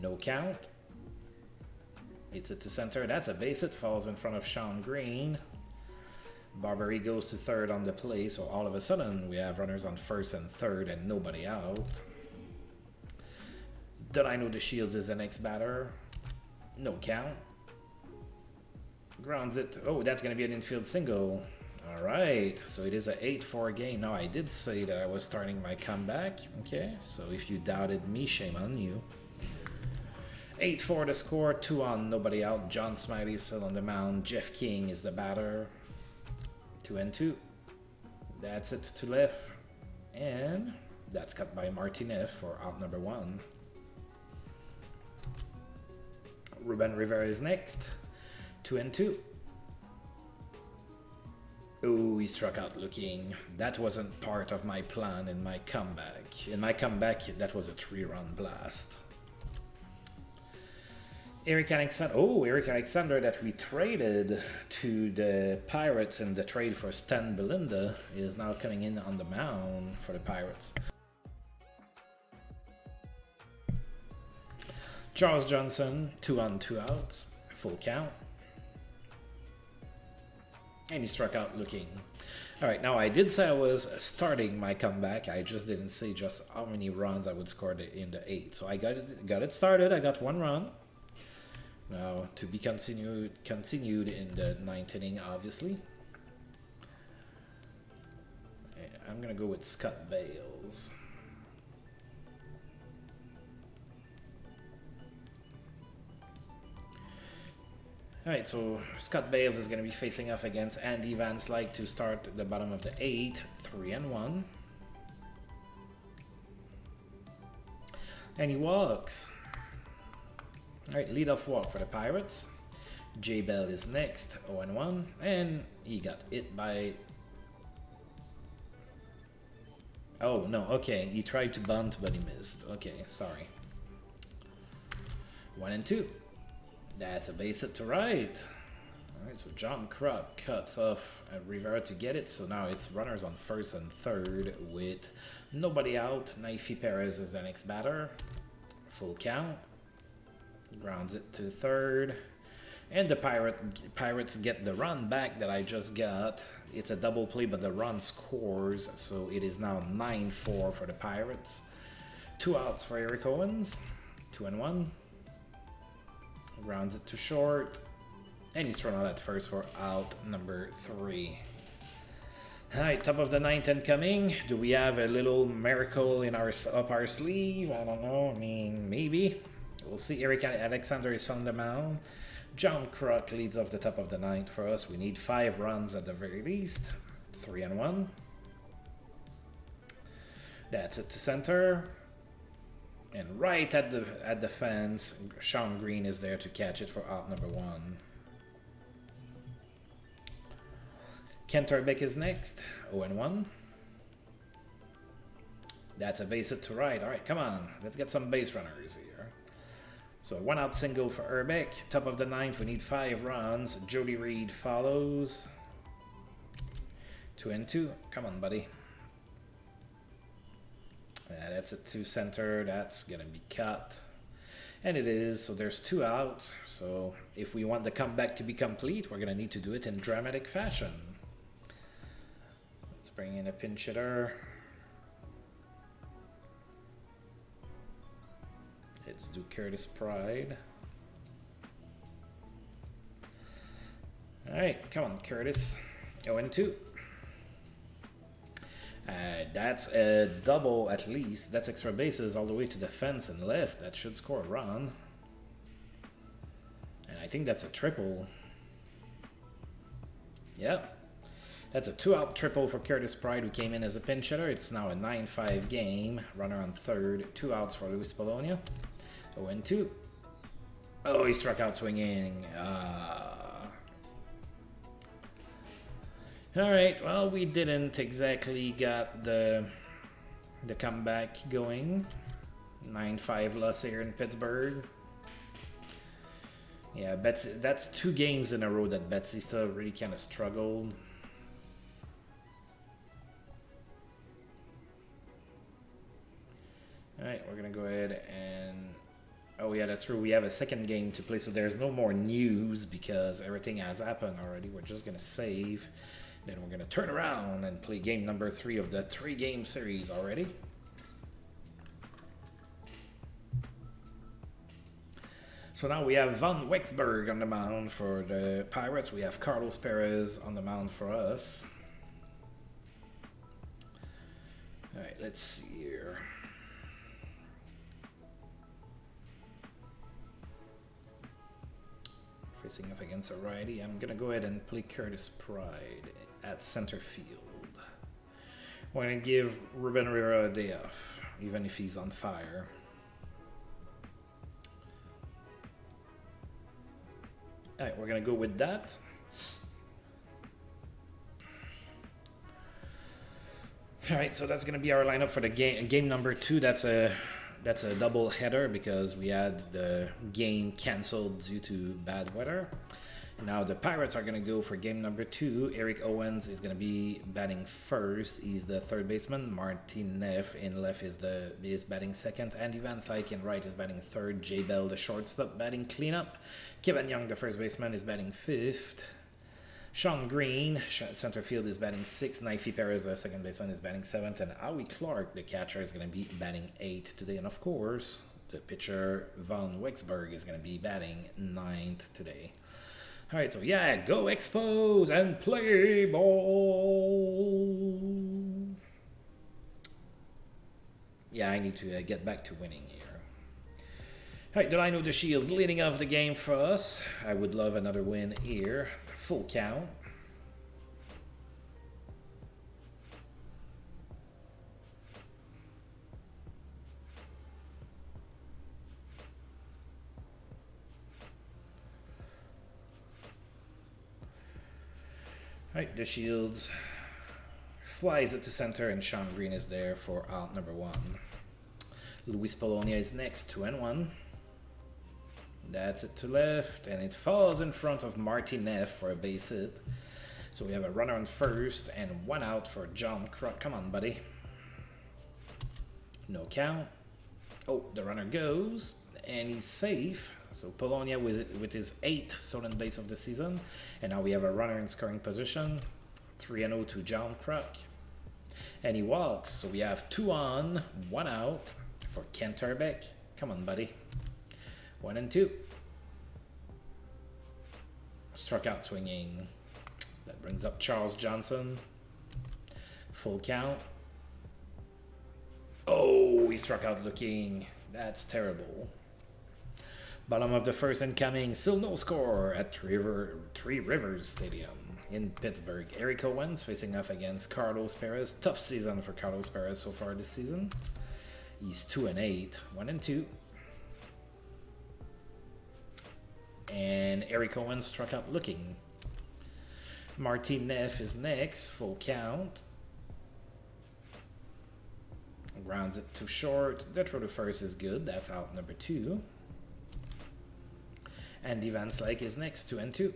No count. It's it to center. That's a base hit. Falls in front of Sean Green. Barbary goes to third on the play, so all of a sudden we have runners on first and third and nobody out. Delino DeShields is the next batter. No count. Grounds it. Oh, that's going to be an infield single. All right. So it is an 8-4 game. Now, I did say that I was starting my comeback. Okay. So if you doubted me, shame on you. 8-4 to score. 2 on, nobody out. John Smiley is still on the mound. Jeff King is the batter. 2-2. That's it to left. And that's cut by Martinez for out number 1. Ruben Rivera is next. 2-2. Oh, he struck out looking. That wasn't part of my plan in my comeback. In my comeback, that was a 3-run blast. Eric Alexander that we traded to the Pirates in the trade for Stan Belinda is now coming in on the mound for the Pirates. Charles Johnson, 2 on 2 outs, full count. And he struck out looking. All right, now I did say I was starting my comeback. I just didn't say just how many runs I would score in the 8th. So I got it started. I got 1 run. Now to be continued in the 9th inning, obviously. I'm gonna go with Scott Bales. Alright, so Scott Bales is going to be facing off against Andy Van Slyke to start the bottom of the 8th, 3-1. And he walks. Alright, leadoff walk for the Pirates. Jay Bell is next, 0-1. And he got hit by... Oh, no, okay. He tried to bunt, but he missed. Okay, sorry. 1-2. That's a base hit to right. Alright, so John Kruk cuts off Rivera to get it. So now it's runners on first and third with nobody out. Naifi Perez is the next batter. Full count. Grounds it to third. And the Pirates get the run back that I just got. It's a double play, but the run scores. So it is now 9-4 for the Pirates. 2 outs for Eric Owens. 2-1. Grounds it to short. And he's thrown out at first for out number 3. Alright, top of the 9th incoming. Do we have a little miracle in up our sleeve? I don't know. I mean, maybe. We'll see. Eric Alexander is on the mound. John Kruk leads off the top of the 9th for us. We need 5 runs at the very least. 3-1. That's it to center. And right at the fence, Sean Green is there to catch it for out number 1. Kent Urbeck is next. 0-1. That's a base hit to right. All right, come on. Let's get some base runners here. So a 1-out single for Urbeck. Top of the 9th, we need 5 runs. Jody Reed follows. 2-2. Come on, buddy. That's it to center. That's going to be cut. And it is. So there's 2 outs. So if we want the comeback to be complete, we're going to need to do it in dramatic fashion. Let's bring in a pinch hitter. Let's do Curtis Pride. All right, come on, Curtis. 0-2. That's a double at least. That's extra bases all the way to the fence and left. That should score a run. And I think that's a triple. Yep. That's a 2-out triple for Curtis Pride, who came in as a pinch hitter. It's now a 9-5 game. Runner on third. 2 outs for Luis Polonia. 0-2. Oh, he struck out swinging. All right. Well, we didn't exactly got the comeback going. 9-5 loss here in Pittsburgh. Yeah, Betsy, that's 2 games in a row that Betsy still really kind of struggled. All right, we're going to go ahead and... Oh, yeah, that's true. We have a second game to play, so there's no more news because everything has happened already. We're just going to save. Then we're going to turn around and play game number 3 of the 3-game series already. So now we have Von Wecksberg on the mound for the Pirates. We have Carlos Perez on the mound for us. All right, let's see here. Facing off against a righty, I'm going to go ahead and play Curtis Pride at center field. We're going to give Ruben Rivera a day off, even if he's on fire. All right, we're going to go with that. All right, so that's going to be our lineup for the game number 2. That's a double header because we had the game canceled due to bad weather. Now the Pirates are going to go for game number 2. Eric Owens is going to be batting first. He's the third baseman. Martin Neff in left is batting second. Andy Van Slyke in right is batting third. Jay Bell, the shortstop, batting cleanup. Kevin Young, the first baseman, is batting fifth. Sean Green, center field, is batting 6th. Knifey Perez, the second baseman, is batting 7th. And Howie Clark, the catcher, is going to be batting 8th today. And of course, the pitcher, Von Wecksberg, is going to be batting 9th today. All right, so yeah, go Expos and play ball. Yeah, I need to get back to winning here. All right, Delino the Shields leading off the game for us. I would love another win here. Full count. All right, the Shields flies it to center, and Sean Green is there for out number 1. Luis Polonia is next, 2-1. That's it to left, and it falls in front of Martin Neff for a base hit. So we have a runner on first and 1 out for John Kruk. Come on, buddy. No count. Oh, the runner goes, and he's safe. So Polonia with his 8th stolen base of the season. And now we have a runner in scoring position. 3-0 to John Kruk. And he walks. So we have 2 on, 1 out for Kent Urbeck. Come on, buddy. 1-2. Struck out swinging. That brings up Charles Johnson. Full count. Oh, he struck out looking. That's terrible. Bottom of the first incoming. Still no score at Three Rivers Stadium in Pittsburgh. Eric Owens facing off against Carlos Perez. Tough season for Carlos Perez so far this season. He's 2-8, 1-2. And Eric Owens struck out looking. Martin Neff is next, full count. Grounds it too short. The throw to first is good. That's out number 2. Andy Van Slyke is next, 2-2.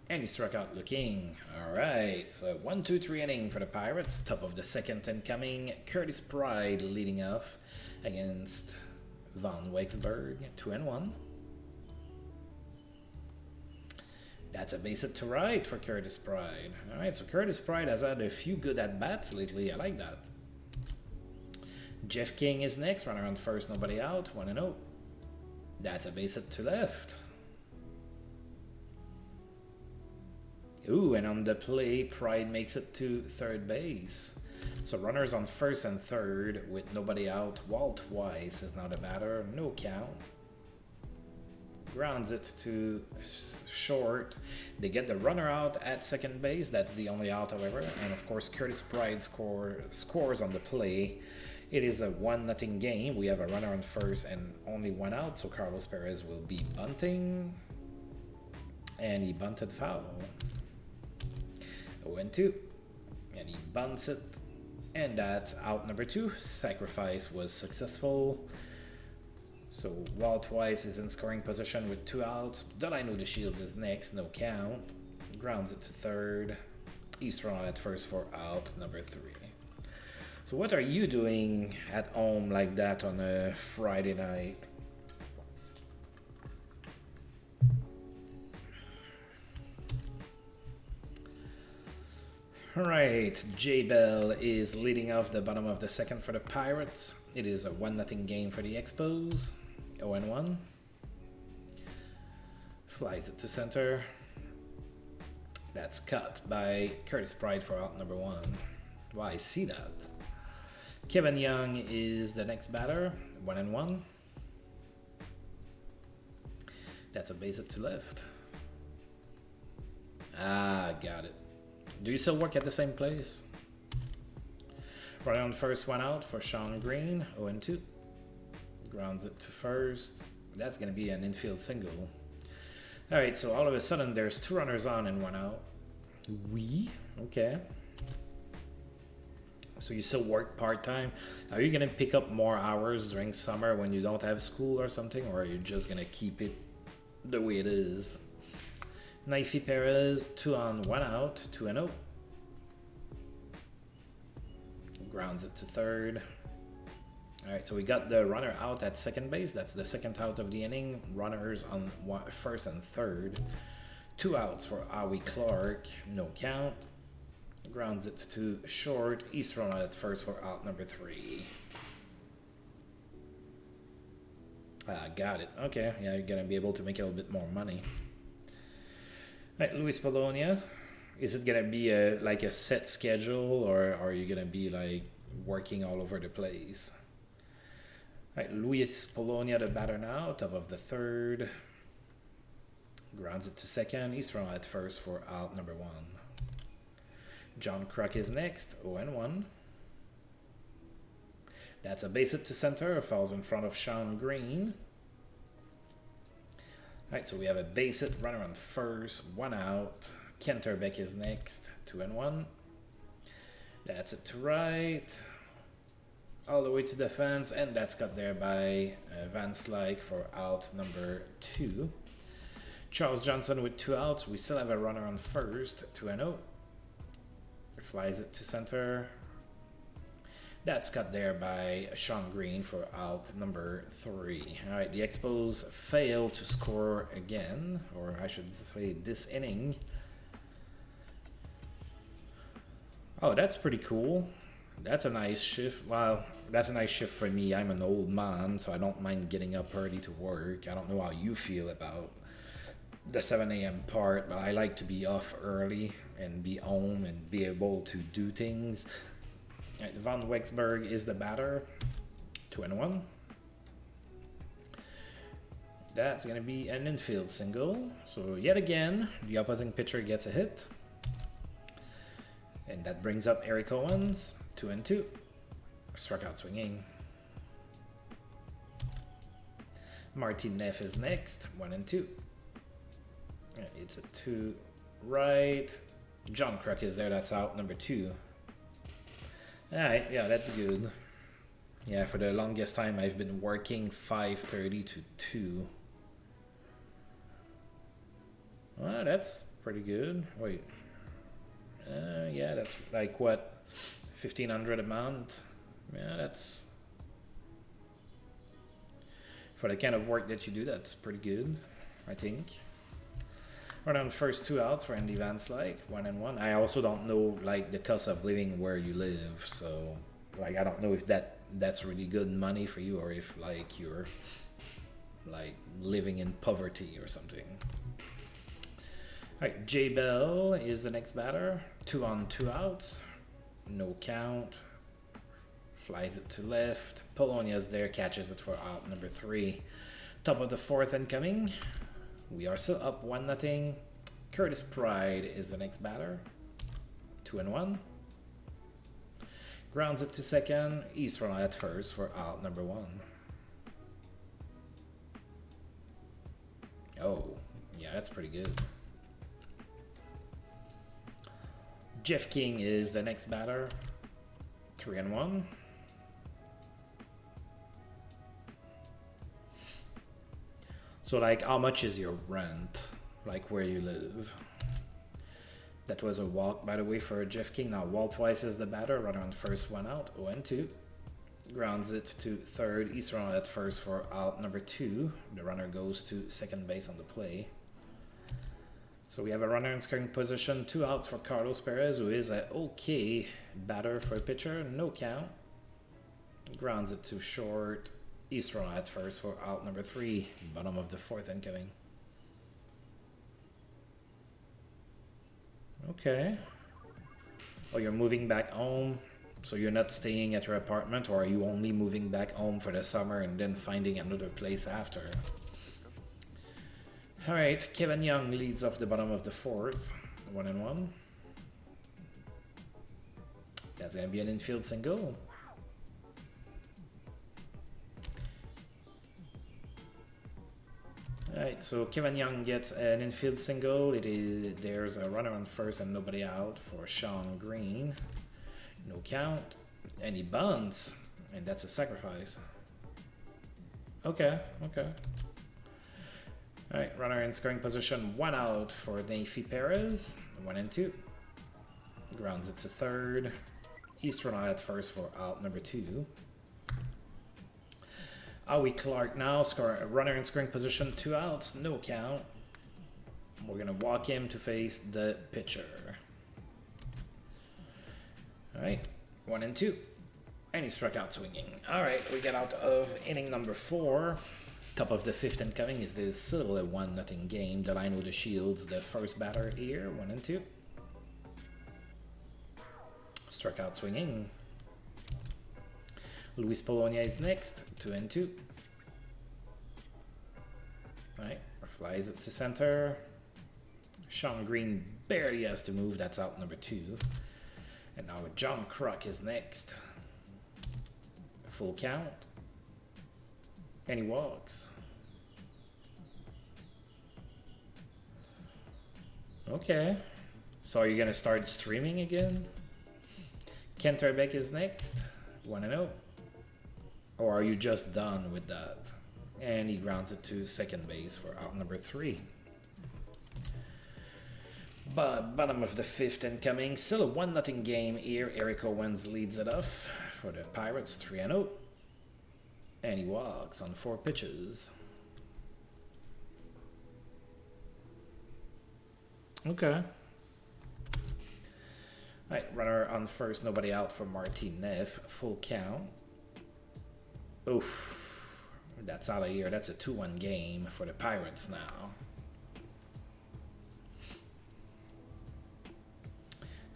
And he struck out looking. All right, so 1-2-3 inning for the Pirates. Top of the second incoming. Curtis Pride leading off against Von Wecksberg, 2-1. That's a base hit to right for Curtis Pride. All right, so Curtis Pride has had a few good at-bats lately. I like that. Jeff King is next. Runner on first, nobody out, 1-0. That's a base hit to left. Ooh, and on the play, Pride makes it to third base. So runners on first and third with nobody out. Walt Weiss is now the batter. No count. Grounds it to short. They get the runner out at second base. That's the only out, however. And of course, Curtis Pride scores on the play. It is a 1-0 game. We have a runner on first and only one out. So Carlos Perez will be bunting. And he bunted foul. 0-2. And he bunts it. And that's out number 2. Sacrifice was successful. So Walt Weiss is in scoring position with 2 outs. Delino De Shields is next, no count. Grounds it to third. He's thrown at first for out number 3. So what are you doing at home like that on a Friday night? Alright, J Bell is leading off the bottom of the second for the Pirates. It is a 1-0 game for the Expos. 0-1. Flies it to center. That's cut by Curtis Pride for out number 1. Wow, I see that. Kevin Young is the next batter. 1-1. That's a base hit to left. Ah, got it. Do you still work at the same place? Runner on first, one out for Sean Green, 0-2. Grounds it to first. That's going to be an infield single. All right, so all of a sudden there's 2 runners on and 1 out. Okay. So you still work part-time. Are you going to pick up more hours during summer when you don't have school or something? Or are you just going to keep it the way it is? Knifey Perez, 2 on, 1 out, 2-0. Grounds it to third. All right, so we got the runner out at second base. That's the second out of the inning. Runners on first and third. 2 outs for Howie Clark. No count. Grounds it to short. He's thrown out at first for out number 3. Got it. Okay, yeah, you're going to be able to make a little bit more money. All right, Luis Polonia. Is it going to be like a set schedule, or are you going to be like working all over the place? All right, Luis Polonia, the batter now, top of the third. Grounds it to second. He's thrown at first for out number 1. John Kruk is next, 0-1. That's a base hit to center. Falls in front of Sean Green. All right, so we have a base hit, runner on first, 1 out. Kenterbeck is next, 2-1. That's it to right. All the way to the fence, and that's cut there by Van Slyke for out number 2. Charles Johnson with 2 outs. We still have a runner on first, 2-0. Flies it to center. That's cut there by Sean Green for out number 3. All right, the Expos fail to score again, or I should say this inning. Oh, that's pretty cool. That's a nice shift. Well, that's a nice shift for me. I'm an old man, so I don't mind getting up early to work. I don't know how you feel about the 7 a.m. part, but I like to be off early and be home and be able to do things. Right, Van Wecksberg is the batter. 2-1. That's going to be an infield single. So yet again, the opposing pitcher gets a hit. And that brings up Eric Owens. 2-2. Struck out swinging. Martin Neff is next. 1-2. It's a 2 right. John Kruk is there. That's out. Number 2. Alright, yeah, that's good. Yeah, for the longest time I've been working 5:30 to 2. Well, that's pretty good. Wait. Yeah, that's like what? 1,500 a month? Yeah, that's... For the kind of work that you do, that's pretty good, I think. Right on the first 2 outs for Andy Van Slyke, 1-1. I also don't know like the cost of living where you live, so like I don't know if that's really good money for you or if like you're like living in poverty or something. Alright, Jay Bell is the next batter. 2 on 2 outs. No count. Flies it to left. Polonia's there, catches it for out number 3. Top of the 4th incoming. We are still up 1-0. Curtis Pride is the next batter. 2-1. Grounds it to second. East run at first for out number 1. Oh, yeah, that's pretty good. Jeff King is the next batter. 3-1. So like, how much is your rent? Like where you live? That was a walk, by the way, for Jeff King. Now Walt Weiss is the batter. Runner on first, 1 out. 0-2. Grounds it to third. East run at first for out number 2. The runner goes to second base on the play. So we have a runner in scoring position. 2 outs for Carlos Perez, who is a okay batter for a pitcher. No count. Grounds it to short. East run at first for out number 3. Bottom of the 4th incoming. Okay. Oh, you're moving back home. So you're not staying at your apartment, or are you only moving back home for the summer and then finding another place after? Alright, Kevin Young leads off the bottom of the 4th. 1-1. That's going to be an infield single. Alright, so Kevin Young gets an infield single. There's a runner on first and nobody out for Sean Green. No count. And he bunts. And that's a sacrifice. Okay. Alright, runner in scoring position. 1 out for Neifi Perez. 1-2. Grounds it to third. East runner at first for out number 2. Howie Clark now, runner in scoring position, 2 outs, no count. We're going to walk him to face the pitcher. Alright, 1-2. And he struck out swinging. Alright, we get out of inning number 4. Top of the 5th incoming. Is this still a 1-0 game? Delano the Shields, the first batter here, 1-2. Struck out swinging. Luis Polonia is next, 2-2. Alright, flies it to center. Sean Green barely has to move, that's out number 2. And now John Kruk is next. Full count. And he walks. Okay. So are you going to start streaming again? Kent Terbeck is next, 1-0. Or are you just done with that? And he grounds it to second base for out number 3. But bottom of the 5th incoming. Still a 1-0 game here. Eric Owens leads it off for the Pirates, 3-0. And he walks on 4 pitches. Okay. Alright, runner on first, nobody out for Martin Neff. Full count. Oof. That's out of here. That's a 2-1 game for the Pirates now.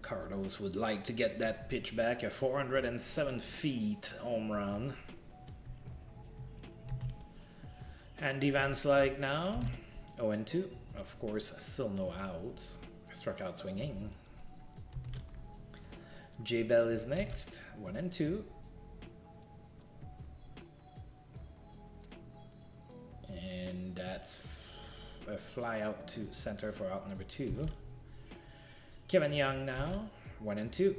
Carlos would like to get that pitch back, a 407 feet home run. Andy Van Slyke now, 0-2. Of course, still no outs. Struck out swinging. J Bell is next, 1-2. And that's a fly out to center for out number 2. Kevin Young now, 1-2.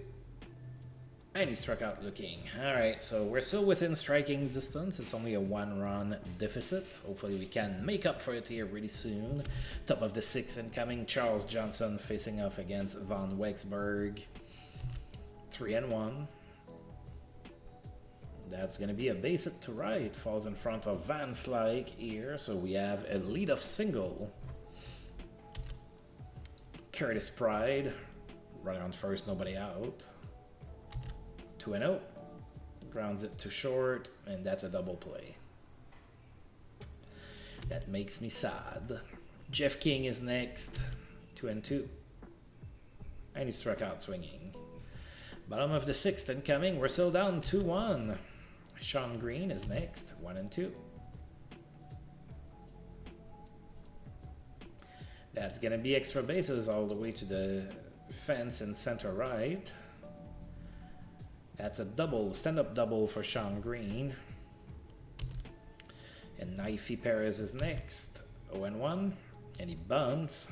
And he struck out looking. Alright, so we're still within striking distance. It's only a 1-run deficit. Hopefully we can make up for it here really soon. Top of the 6th incoming, Charles Johnson facing off against Von Wecksberg. 3-1. That's going to be a base hit to right. Falls in front of Van Slyke here. So we have a leadoff single. Curtis Pride, running on first, nobody out. 2-0. Grounds it to short, and that's a double play. That makes me sad. Jeff King is next. 2-2. And he struck out swinging. Bottom of the 6th incoming. We're still down 2-1. Sean Green is next. 1-2. That's going to be extra bases all the way to the fence in center right. That's a double, stand-up double for Sean Green. And Knifey Perez is next. 0-1. And he bunts.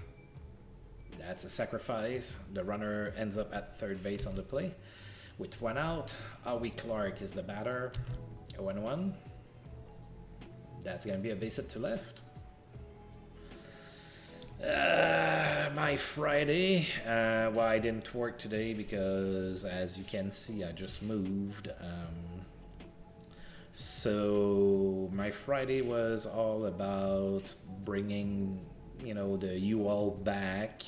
That's a sacrifice. The runner ends up at third base on the play. With 1 out, Howie Clark is the batter. 0-1. That's going to be a base hit to left. My Friday, well, I didn't work today because, as you can see, I just moved. So my Friday was all about bringing, you know, the U-Haul back,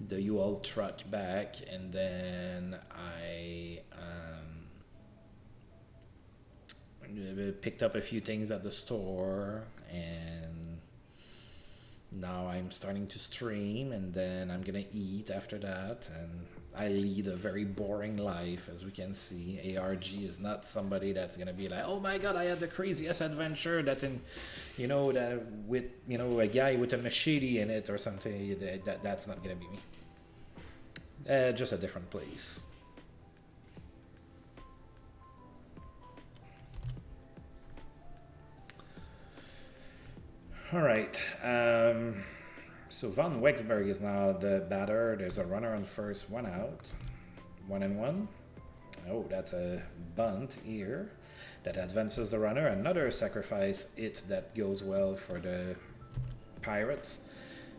the U-Haul truck back, and then I picked up a few things at the store, and now I'm starting to stream, and then I'm gonna eat after that, and I lead a very boring life, as we can see. ARG is not somebody that's gonna be like, oh my god, I had the craziest adventure that in, you know, that with, you know, a guy with a machete in it or something. That's not gonna be me. Just a different place. All right. So Von Wecksberg is now the batter. There's a runner on first, 1 out. 1-1. Oh, that's a bunt here. That advances the runner. Another sacrifice hit that goes well for the Pirates.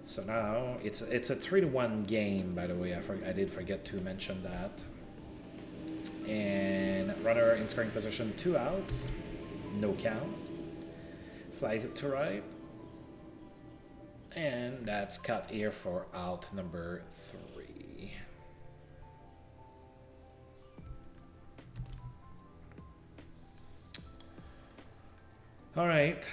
So now it's a 3-1 game, by the way. I did forget to mention that. And runner in scoring position, 2 outs. No count. Flies it to right. And that's cut here for out number 3. All right.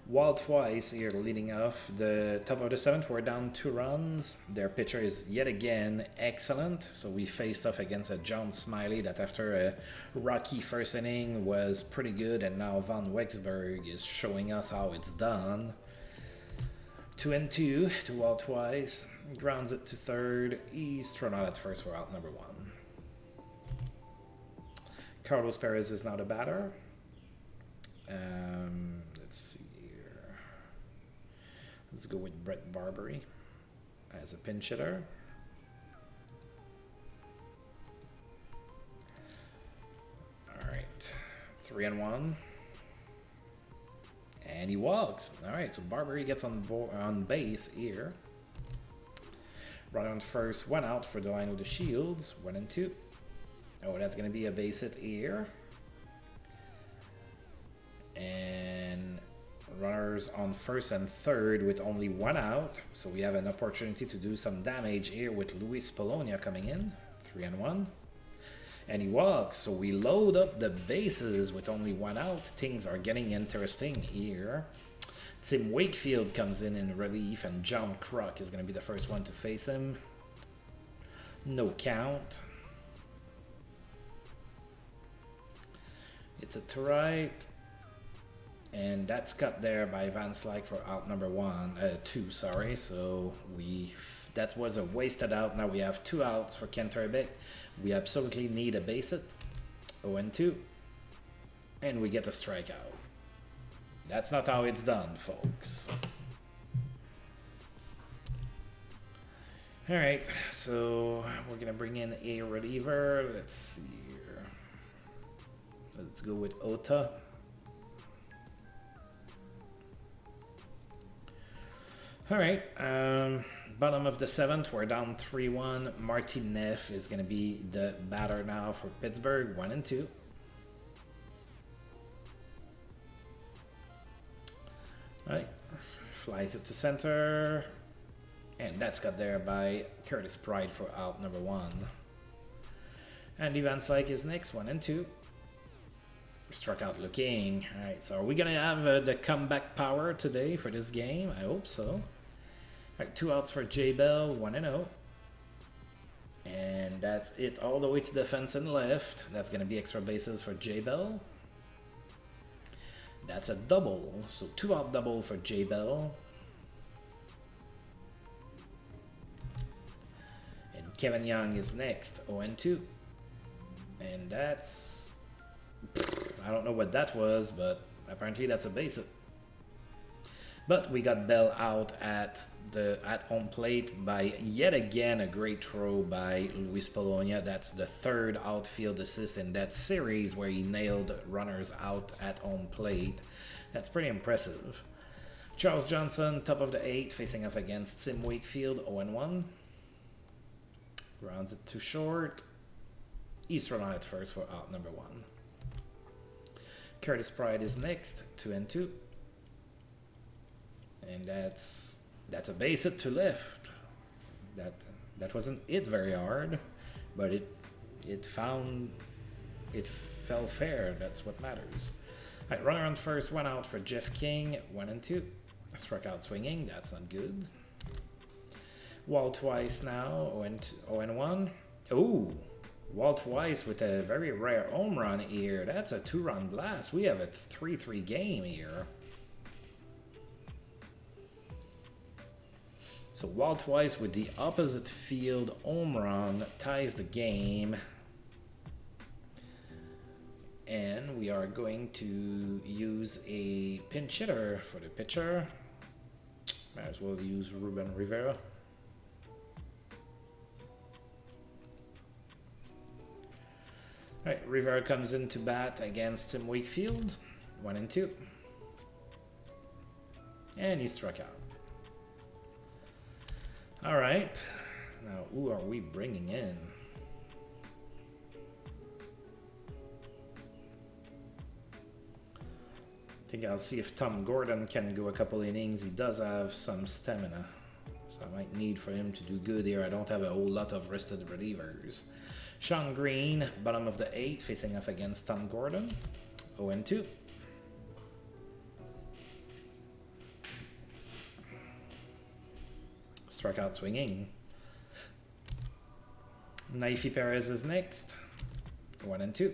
Walt Weiss here leading off. The top of the 7th, we're down 2 runs. Their pitcher is yet again excellent. So we faced off against a John Smiley that after a rocky first inning was pretty good, and now Von Wecksberg is showing us how it's done. 2-2 to Walt Weiss. Grounds it to third. He's thrown out at first for out number 1. Carlos Perez is now the batter. Let's see. Let's go with Brett Barbary as a pinch hitter. All right, 3-1, and he walks. All right, so Barbary gets on base here. Runner on first, 1 out for Delino de Shields. 1-2. Oh, that's going to be a base hit here. And runners on first and third with only 1 out. So we have an opportunity to do some damage here with Luis Polonia coming in. 3-1. And he walks, so we load up the bases with only one out. Things are getting interesting here. Tim Wakefield comes in relief, and John Kruk is going to be the first one to face him. No count. It's a to right. And that's cut there by Van Slyke for out number 2, sorry. So that was a wasted out. Now we have 2 outs for Ken Turbeck. We absolutely need a base hit. 0-2. And we get a strikeout. That's not how it's done, folks. Alright, so we're going to bring in a reliever. Let's see here. Let's go with Ota. Alright, bottom of the 7th, we're down 3-1. Marty Neff is going to be the batter now for Pittsburgh, 1-2. Alright, flies it to center. And that's got there by Curtis Pride for out number 1. Andy Van Slyke is next, 1-2. Struck out looking. Alright, so are we going to have the comeback power today for this game? I hope so. Alright, 2 outs for J Bell, 1-0. And that's it all the way to the fence and left. That's going to be extra bases for J Bell. That's a double. So 2 out double for J Bell. And Kevin Young is next, 0-2. And that's... I don't know what that was, but apparently that's a base hit. But we got Bell out at home plate by yet again a great throw by Luis Polonia. That's the 3rd outfield assist in that series where he nailed runners out at home plate. That's pretty impressive. Charles Johnson, top of the 8th, facing off against Tim Wakefield, 0-1. Grounds it too short. He's thrown on at first for out number 1. Curtis Pride is next, 2-2. And that's a base hit to left. That wasn't hit very hard, but it fell fair. That's what matters. All right, runner on first, 1 out for Jeff King, 1-2. Struck out swinging. That's not good. Walt Weiss now, 0-1. Oh, Walt Weiss with a very rare home run here. That's a 2-run blast. We have a 3-3 game here. So Walt Weiss with the opposite field home run ties the game. And we are going to use a pinch hitter for the pitcher. Might as well use Ruben Rivera. Alright, Rivera comes in to bat against Tim Wakefield. 1-2. And he struck out. Alright. Now, who are we bringing in? I think I'll see if Tom Gordon can go a couple innings. He does have some stamina. So I might need for him to do good here. I don't have a whole lot of rested relievers. Sean Green, bottom of the 8th, facing off against Tom Gordon. 0-2. Struck out swinging. Naifi Perez is next. 1-2.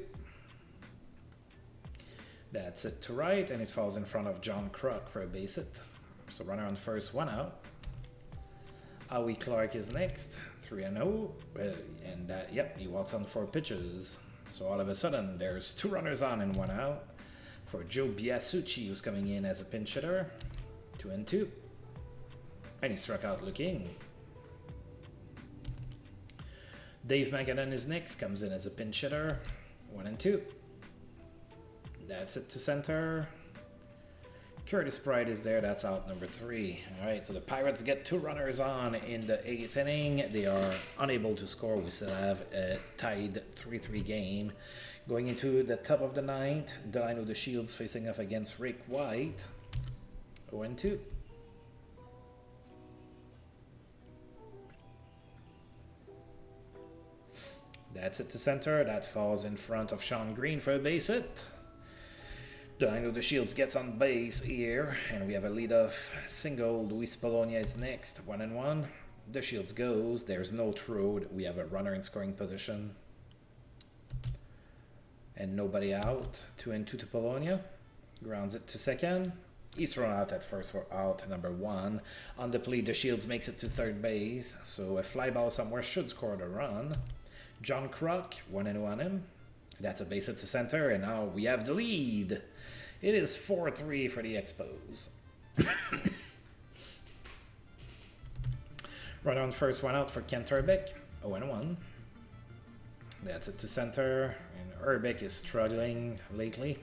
That's it to right, and it falls in front of John Kruk for a base hit. So runner on first, 1 out. Howie Clark is next, 3-0. And yep, he walks on 4 pitches. So all of a sudden, there's 2 runners on and 1 out for Joe Biasucci, who's coming in as a pinch hitter. 2-2. And he struck out looking. Dave Magadan is next, comes in as a pinch hitter. 1-2. That's it to center. Curtis Pride is there. That's out number 3. All right, so the Pirates get 2 runners on in the 8th inning. They are unable to score. We still have a tied 3-3 game. Going into the top of the 9th, Delano DeShields facing off against Rick White. 0-2. That's it to center. That falls in front of Sean Green for a base hit. Dino the Shields gets on base here, and we have a leadoff single. Luis Polonia is next, 1-1. The Shields goes. There's no throw. We have a runner in scoring position. And nobody out. 2-2 to Polonia. Grounds it to second. He's thrown out at first for out number 1. On the plea, the Shields makes it to third base. So a fly ball somewhere should score the run. John Kruk, 1-0 on him. That's a base hit to center, and now we have the lead. It is 4-3 for the Expos. Run on first, one out for Kent Urbeck, 0-1. That's it to center, and Urbeck is struggling lately.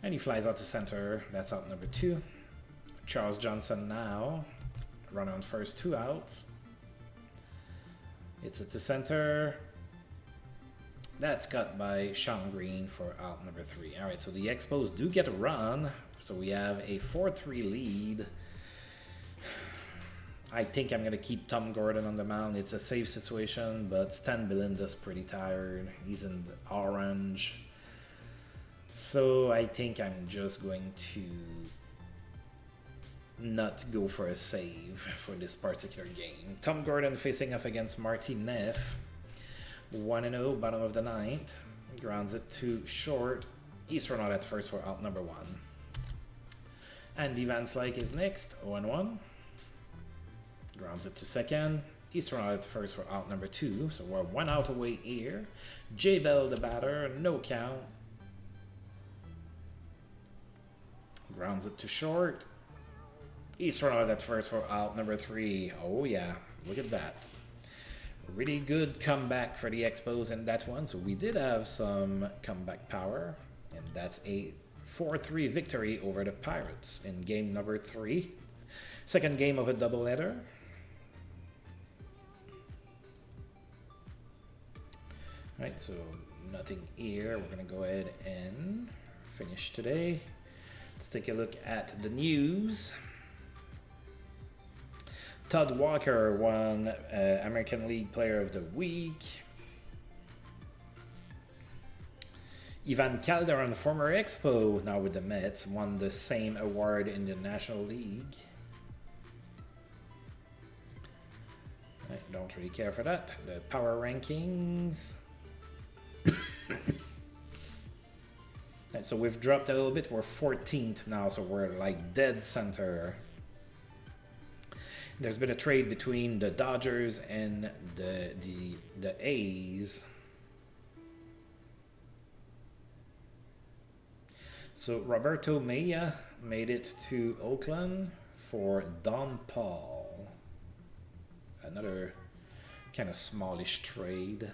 And he flies out to center. That's out number 2. Charles Johnson now. Run on first, 2 outs. It's it to center. That's cut by Sean Green for out number 3. All right, so the Expos do get a run. So we have a 4-3 lead. I think I'm going to keep Tom Gordon on the mound. It's a safe situation, but Stan Belinda's pretty tired. He's in the orange. So I think I'm just going to not go for a save for this particular game. Tom Gordon facing off against Marty Neff. 1-0, bottom of the 9th. Grounds it to short. He's thrown out at first for out number 1. Andy Van Slyke is next, 0-1. Grounds it to second. He's thrown out at first for out number 2. So we're 1 out away here. J Bell the batter, no count. Grounds it to short. He's thrown out at first for out number 3. Oh yeah, look at that. Really good comeback for the Expos in that one. So we did have some comeback power. And that's a 4-3 victory over the Pirates in game number 3. Second game of a doubleheader. Right, so nothing here. We're going to go ahead and finish today. Let's take a look at the news. Todd Walker won American League Player of the Week. Ivan Calderon, former Expo, now with the Mets, won the same award in the National League. I don't really care for that. The power rankings. And so we've dropped a little bit. We're 14th now, so we're like dead center. There's been a trade between the Dodgers and the A's. So Roberto Mejia made it to Oakland for Don Paul. Another kind of smallish trade.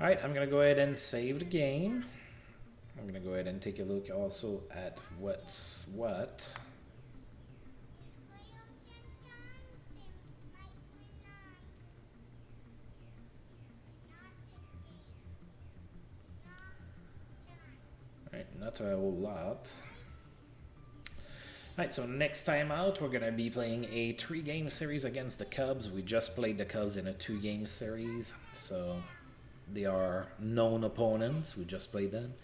All right, I'm going to go ahead and save the game. I'm going to go ahead and take a look also at what's what. Not a whole lot. Alright, so next time out, we're going to be playing a 3-game series against the Cubs. We just played the Cubs in a 2-game series, so they are known opponents. We just played them.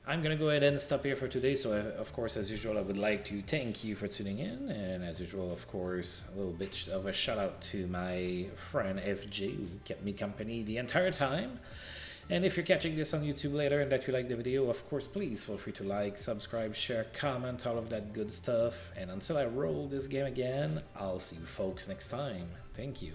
I'm going to go ahead and stop here for today. So, of course, as usual, I would like to thank you for tuning in. And as usual, of course, a little bit of a shout out to my friend FJ, who kept me company the entire time. And if you're catching this on YouTube later and that you like the video, of course, please feel free to like, subscribe, share, comment, all of that good stuff. And until I roll this game again, I'll see you folks next time. Thank you.